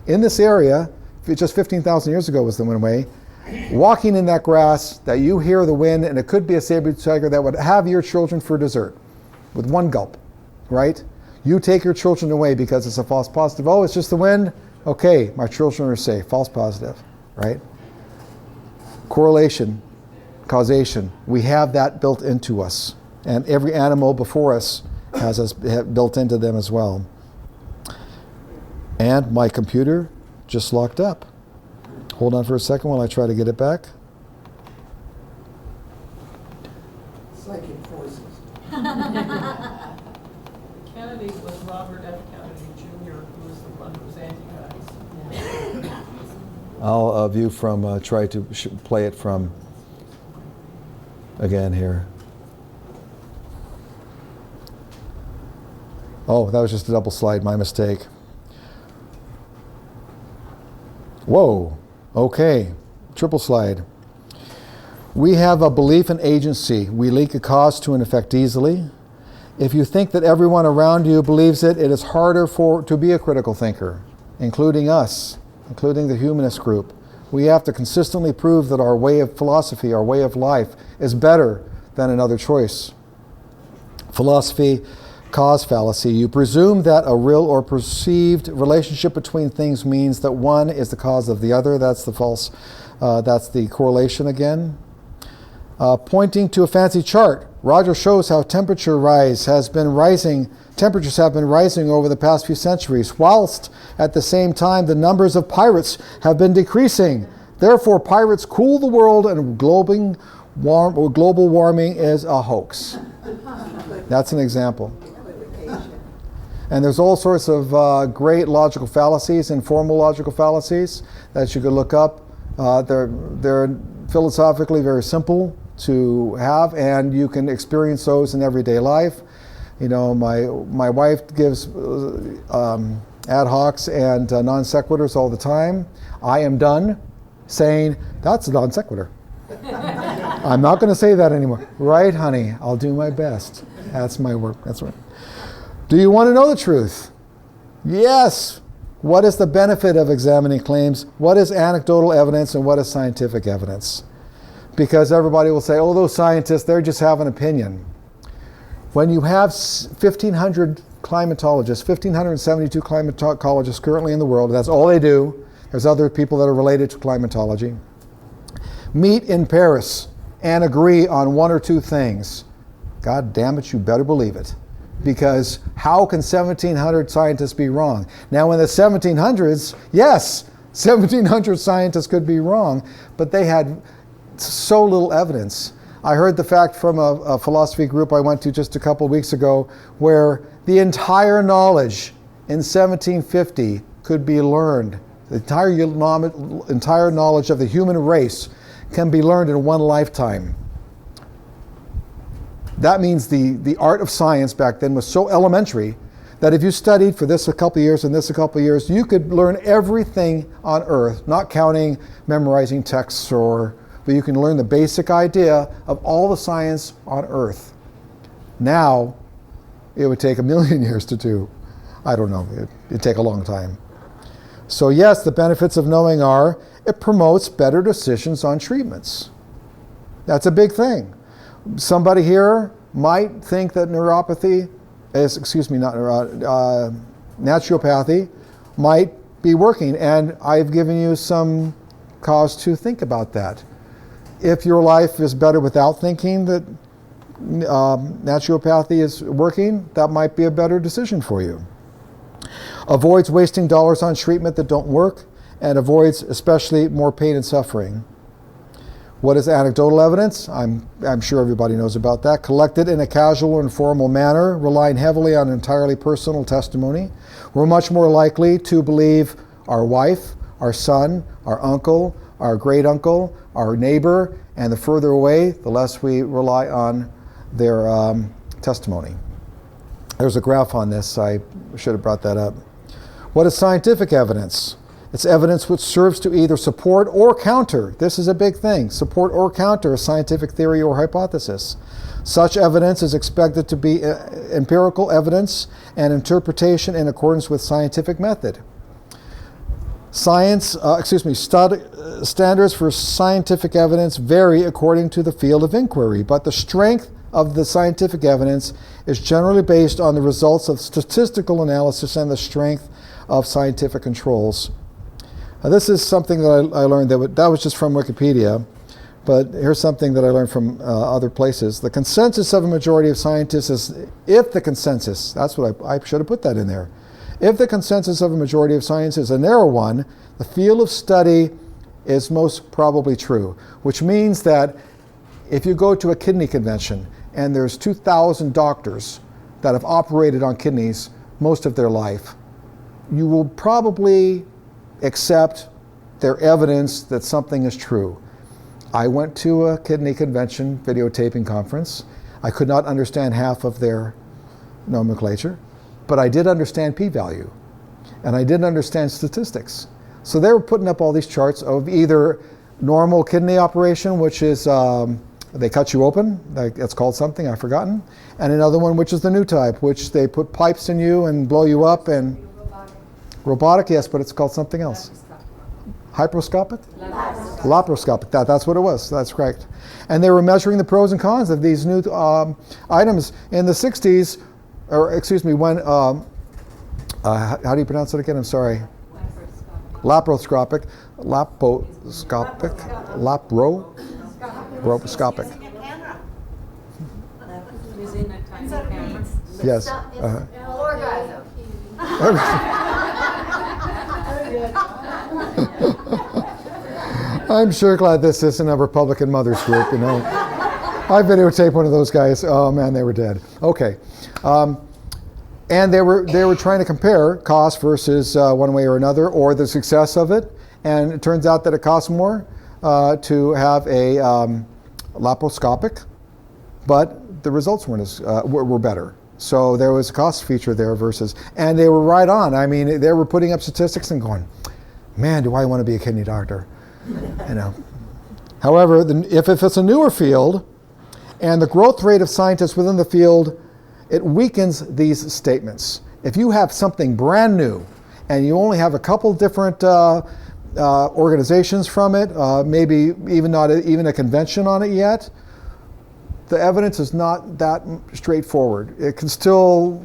in this area, just 15,000 years ago was the one way, walking in that grass that you hear the wind, and it could be a saber-toothed tiger that would have your children for dessert with one gulp, right? You take your children away because it's a false positive. Oh, it's just the wind? Okay, my children are safe. False positive, right? Correlation, causation, we have that built into us. And every animal before us has us built into them as well. And my computer just locked up. Hold on for a second while I try to get it back. Psychic forces. Kennedy was Robert F. Kennedy Jr., who was the one who was anti-vax. I'll view from, try to play it from, again here. Oh, that was just a double slide, my mistake. Whoa, okay, triple slide. We have a belief in agency. We link a cause to an effect easily. If you think that everyone around you believes it, it is harder to be a critical thinker, including us, including the humanist group. We have to consistently prove that our way of philosophy, our way of life, is better than another choice. Philosophy, cause fallacy. You presume that a real or perceived relationship between things means that one is the cause of the other. That's the false, that's the correlation again. Pointing to a fancy chart, Roger shows how temperatures have been rising over the past few centuries, whilst at the same time the numbers of pirates have been decreasing. Therefore, pirates cool the world and global warming is a hoax. That's an example. And there's all sorts of great logical fallacies and formal logical fallacies that you could look up. They're philosophically very simple to have, and you can experience those in everyday life. You know, my wife gives ad hocs and non sequiturs all the time. I am done saying, that's a non sequitur. I'm not going to say that anymore. Right, honey? I'll do my best. That's my work. That's right. Do you want to know the truth? Yes. What is the benefit of examining claims? What is anecdotal evidence and what is scientific evidence? Because everybody will say, oh, those scientists, they just have an opinion. When you have 1,500 climatologists, 1,572 climatologists currently in the world, that's all they do. There's other people that are related to climatology. Meet in Paris and agree on one or two things. God damn it, you better believe it. Because how can 1,700 scientists be wrong? Now in the 1700s, yes, 1,700 scientists could be wrong, but they had so little evidence. I heard the fact from a philosophy group I went to just a couple of weeks ago where the entire knowledge in 1750 could be learned. The entire knowledge of the human race can be learned in one lifetime. That means the art of science back then was so elementary that if you studied for this a couple of years and this a couple of years, you could learn everything on earth, not counting memorizing texts, but you can learn the basic idea of all the science on earth. Now, it would take 1,000,000 years to do. I don't know, it'd take a long time. So yes, the benefits of knowing are, it promotes better decisions on treatments. That's a big thing. Somebody here might think that naturopathy might be working, and I've given you some cause to think about that. If your life is better without thinking that naturopathy is working, that might be a better decision for you. Avoids wasting dollars on treatment that don't work, and avoids especially more pain and suffering. What is anecdotal evidence? I'm sure everybody knows about that. Collected in a casual and informal manner, relying heavily on entirely personal testimony. We're much more likely to believe our wife, our son, our uncle, our great uncle, our neighbor, and the further away, the less we rely on their testimony. There's a graph on this. I should have brought that up. What is scientific evidence? It's evidence which serves to either support or counter. This is a big thing. Support or counter a scientific theory or hypothesis. Such evidence is expected to be empirical evidence and interpretation in accordance with scientific method. Standards for scientific evidence vary according to the field of inquiry, but the strength of the scientific evidence is generally based on the results of statistical analysis and the strength of scientific controls. This is something that I learned, that was just from Wikipedia, but here's something that I learned from other places. The consensus of a majority of scientists is, if the consensus, that's what I should have put that in there. If the consensus of a majority of science is a narrow one, the field of study is most probably true, which means that if you go to a kidney convention and there's 2,000 doctors that have operated on kidneys most of their life, you will probably accept their evidence that something is true. I went to a kidney convention videotaping conference. I could not understand half of their nomenclature, but I did understand p-value, and I did understand statistics. So they were putting up all these charts of either normal kidney operation, which is they cut you open, that's called something, I've forgotten, and another one which is the new type, which they put pipes in you and blow you up, and robotic, yes, but it's called something else. Hyperoscopic? Laparoscopic. That's what it was. That's correct. And they were measuring the pros and cons of these new items in the 60s, or excuse me, when, how do you pronounce it again? I'm sorry. Laparoscopic. Yes. Orgasm. I'm sure glad this isn't a Republican mothers group, you know. I videotaped one of those guys. Oh man, they were dead. Okay. And they were trying to compare cost versus one way or another, or the success of it. And it turns out that it costs more to have a laparoscopic, but the results were better. So there was a cost feature there versus, and they were right on. I mean, they were putting up statistics and going, man, do I want to be a kidney doctor? You know. However, if it's a newer field, and the growth rate of scientists within the field, it weakens these statements. If you have something brand new, and you only have a couple different organizations from it, maybe not even a convention on it yet, the evidence is not that straightforward. It can still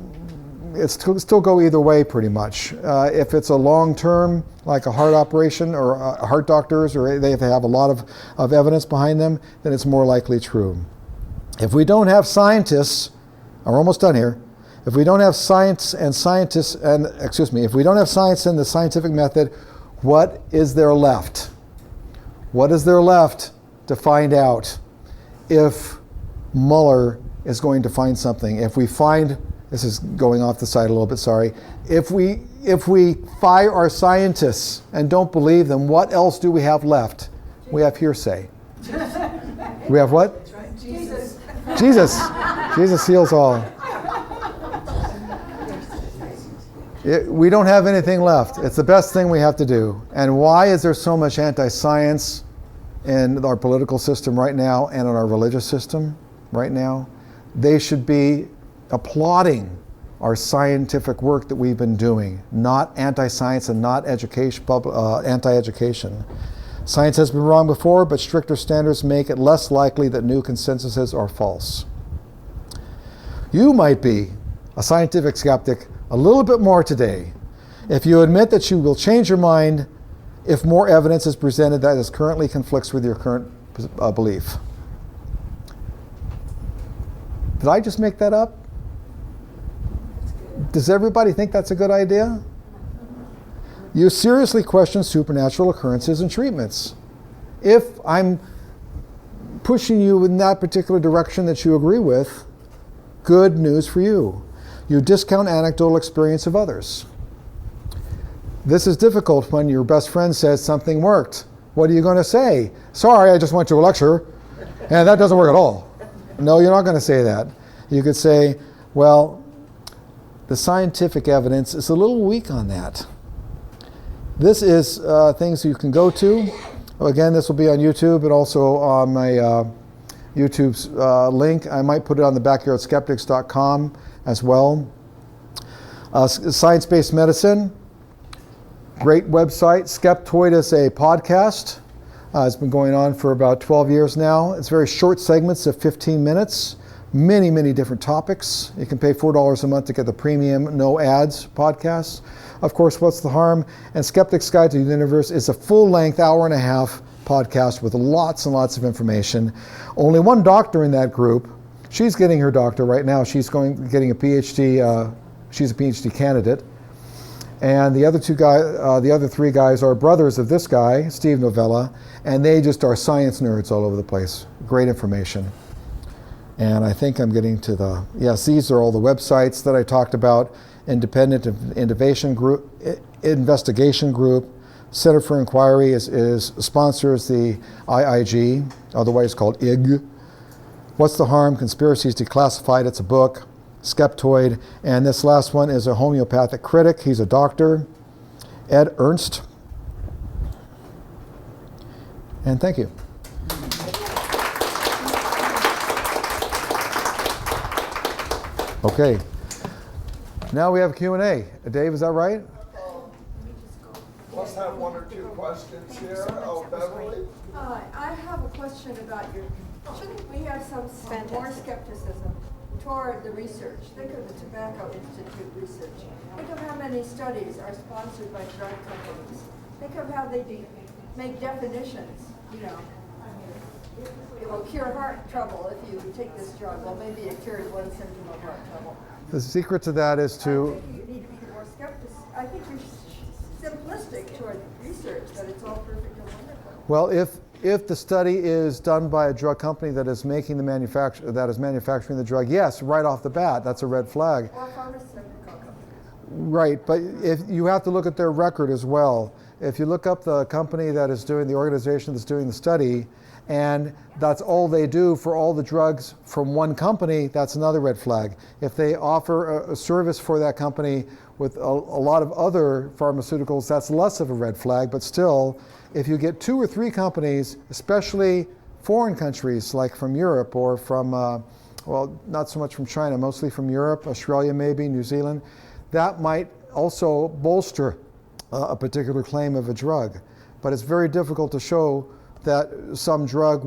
go either way pretty much. If it's a long-term, like a heart operation or heart doctors, or they have a lot of evidence behind them, then it's more likely true. If we don't have scientists, we're almost done here. If we don't have science and scientists, if we don't have science and the scientific method, what is there left? What is there left to find out if Mueller is going to find something? If we find, this is going off the side a little bit, sorry. If we fire our scientists and don't believe them, what else do we have left? We have hearsay. We have what? Jesus. Jesus. Jesus heals all. We don't have anything left. It's the best thing we have to do. And why is there so much anti-science in our political system right now and in our religious system right now? They should be applauding our scientific work that we've been doing, not anti-science and not anti-education. Science has been wrong before, but stricter standards make it less likely that new consensuses are false. You might be a scientific skeptic a little bit more today if you admit that you will change your mind if more evidence is presented that is currently conflicts with your current belief. Did I just make that up? Does everybody think that's a good idea? You seriously question supernatural occurrences and treatments. If I'm pushing you in that particular direction that you agree with, good news for you. You discount anecdotal experience of others. This is difficult when your best friend says something worked. What are you going to say? Sorry, I just went to a lecture, and that doesn't work at all. No, you're not going to say that. You could say, well, the scientific evidence is a little weak on that. This is things you can go to. Again, this will be on YouTube and also on my YouTube's link. I might put it on the backyardskeptics.com as well. Science-based medicine, great website. Skeptoid is a podcast. It's been going on for about 12 years now. It's very short segments of 15 minutes. Many, many different topics. You can pay $4 a month to get the premium, no ads podcasts. Of course, What's the Harm? And Skeptic's Guide to the Universe is a full-length hour-and-a-half podcast with lots and lots of information. Only one doctor in that group. She's getting her doctor right now. She's getting a PhD. She's a PhD candidate. And the other three guys are brothers of this guy, Steve Novella, and they just are science nerds all over the place. Great information. And I think I'm getting to these are all the websites that I talked about. Independent Innovation Group, Investigation Group, Center for Inquiry sponsors the IIG, otherwise called IG. What's the Harm? Conspiracies Declassified. It's a book. Skeptoid. And this last one is a homeopathic critic. He's a doctor. Ed Ernst. And thank you. Okay. Now we have Q&A. Dave, is that right? Let's have one or two questions here. Oh, Beverly? I have a question about shouldn't we have some more skepticism toward the research? Think of the Tobacco Institute research. Think of how many studies are sponsored by drug companies. Think of how they make definitions, it will cure heart trouble if you take this drug. Well, maybe it cured one symptom of heart trouble. The secret to that is I to, think you need to be more skeptic. I think you're simplistic toward research, that it's all perfect and wonderful. well, if the study is done by a drug company that is making the manufacturing the drug, yes, right off the bat, that's a red flag. Or pharmaceutical companies. Right, but if you have to look at their record as well. If you look up the company that is doing the organization that's doing the study, and that's all they do for all the drugs from one company, that's another red flag. If they offer a service for that company with a lot of other pharmaceuticals, that's less of a red flag, but still, if you get 2 or 3 companies, especially foreign countries like from Europe or from, well, not so much from China, mostly from Europe, Australia maybe, New Zealand, that might also bolster a particular claim of a drug. But it's very difficult to show that some drug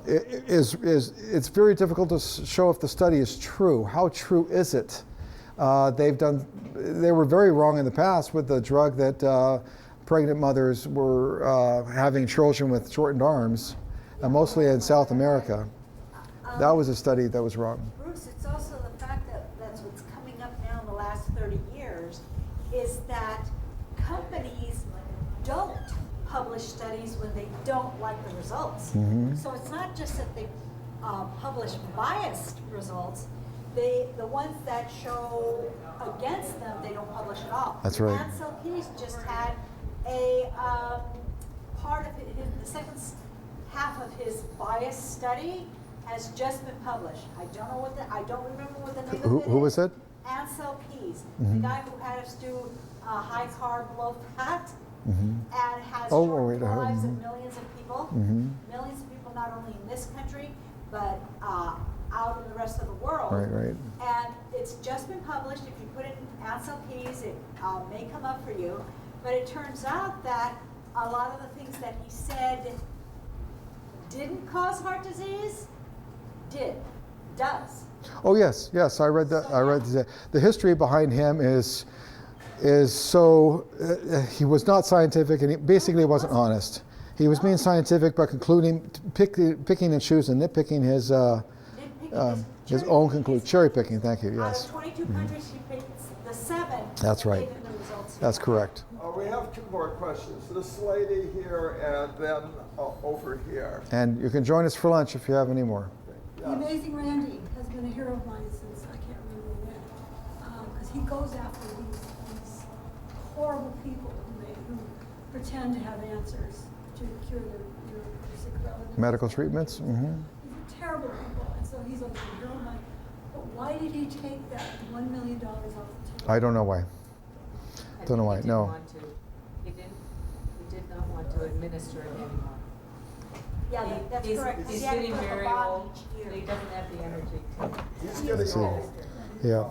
it's very difficult to show if the study is true. How true is it? They were very wrong in the past with the drug that pregnant mothers were having children with shortened arms, mostly in South America. That was a study that was wrong. Bruce, it's also the fact that that's what's coming up now in the last 30 years, is that companies don't publish studies when they don't like the results. Mm-hmm. So it's not just that they publish biased results, the ones that show against them, they don't publish at all. That's right. Ansel Keys just had a part of the second half of his bias study has just been published. I don't remember what the name of it is. Who was it? Ansel Keys, Mhm. the guy who had us do high carb, low fat, Mm-hmm. and has Oh, shortened wait, the lives of mhm. millions of people. Mm-hmm. Millions of people, not only in this country, but out in the rest of the world. Right. And it's just been published. If you put in Ansel Keys, it may come up for you. But it turns out that a lot of the things that he said didn't cause heart disease, does. Oh yes, I read that. I read that. The history behind him is so he was not scientific, and he basically wasn't honest. He was being scientific, but picking and choosing, nitpicking his own conclusion, cherry picking. Thank you. Out Yes, of 22 countries, he picked the 7. That's that right. gave him the results. that's correct. We have 2 more questions. This lady here and then over here. And you can join us for lunch if you have any more. The Amazing Randy has been a hero of mine since I can't remember when. Because he goes after these horrible people who pretend to have answers to cure their sick relatives. Medical treatments. Mm-hmm. These are terrible people, and so he's like a hero of mine. But why did he take that $1 million off the table? I don't know why. Don't know why. No. He did not want to administer it anymore. Yeah, that's He's- correct. He's He had to getting put a very bond old, each year. and he doesn't have the energy to. He's I getting see. old. Yeah.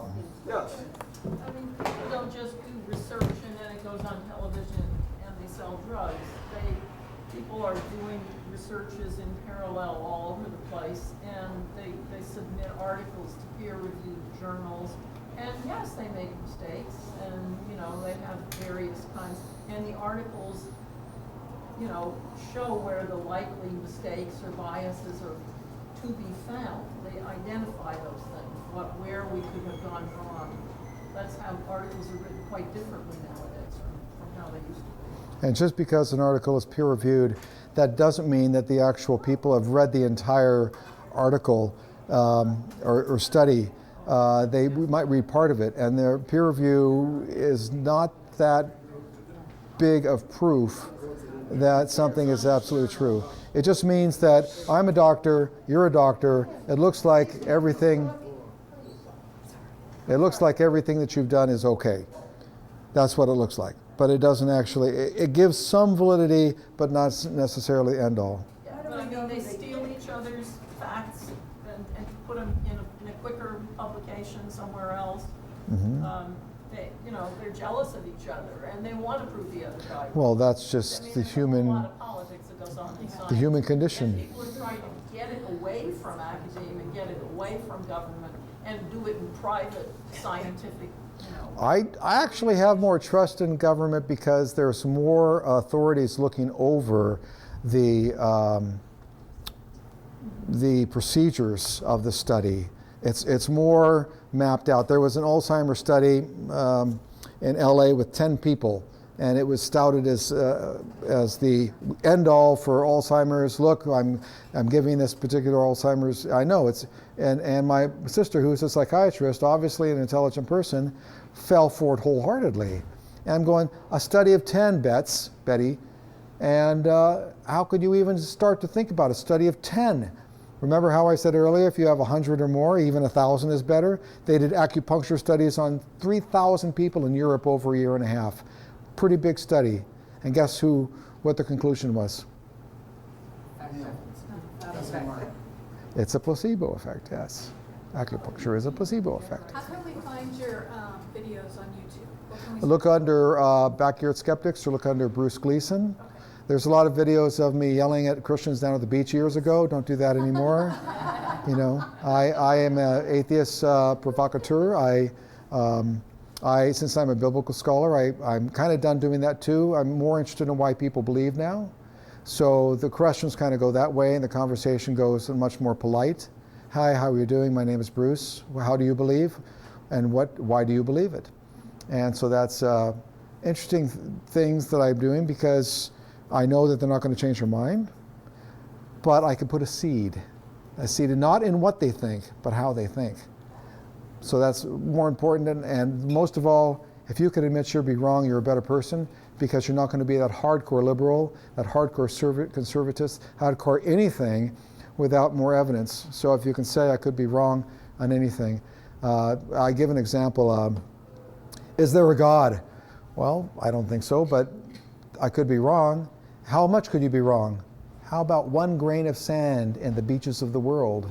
Yes. I mean, people don't just do research and then it goes on television and they sell drugs. People are doing researches in parallel all over the place, and they submit articles to peer-reviewed journals. And yes, they make mistakes, and they have various kinds. And the articles, show where the likely mistakes or biases are to be found. They identify those things, where we could have gone wrong. That's how articles are written quite differently nowadays from how they used to be. And just because an article is peer-reviewed, that doesn't mean that the actual people have read the entire article or study. They might read part of it, and their peer review is not that big of proof that something is absolutely true. It just means that I'm a doctor, you're a doctor, it looks like everything that you've done is okay. That's what it looks like. But it doesn't actually, it gives some validity, but not necessarily end all. Yeah, but I mean, they steal each other's facts and put them in a quicker publication somewhere else. Mm-hmm. They're jealous of each other and they want to prove the other guy wrong. Well, that's I just mean, the there's a lot human, of politics that goes on inside. the human condition. And people are trying to get it away from academia, get it away from government, and do it in private, scientific, I actually have more trust in government because there's more authorities looking over the the procedures of the study. It's more mapped out. There was an Alzheimer study in LA with 10 people, and it was touted as the end all for Alzheimer's. Look, I'm giving this particular Alzheimer's. I know it's, and my sister, who's a psychiatrist, obviously an intelligent person, fell for it wholeheartedly. And I'm going, a study of 10, Betty, and how could you even start to think about a study of 10? Remember how I said earlier, if you have 100 or more, even 1,000 is better? They did acupuncture studies on 3,000 people in Europe over a year and a half. Pretty big study. And guess what the conclusion was? It's a placebo effect, yes. Acupuncture is a placebo effect. How can we find your videos on YouTube? What can we Look under Backyard Skeptics or look under Bruce Gleason. Okay. There's a lot of videos of me yelling at Christians down at the beach years ago. Don't do that anymore. You know, I am an atheist provocateur. Since I'm a biblical scholar, I'm kind of done doing that too. I'm more interested in why people believe now. So the questions kind of go that way, and the conversation goes much more polite. Hi, how are you doing? My name is Bruce. How do you believe? And why do you believe it? And so that's interesting things that I'm doing, because I know that they're not going to change their mind, but I can put a seed not in what they think, but how they think. So that's more important, and most of all, if you can admit you'll be wrong, you're a better person, because you're not going to be that hardcore liberal, that hardcore conservatist, hardcore anything without more evidence. So if you can say I could be wrong on anything. I give an example. Is there a God? Well, I don't think so, but I could be wrong. How much could you be wrong? How about 1 grain of sand in the beaches of the world?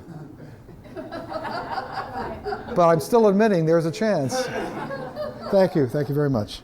But I'm still admitting there's a chance. Thank you very much.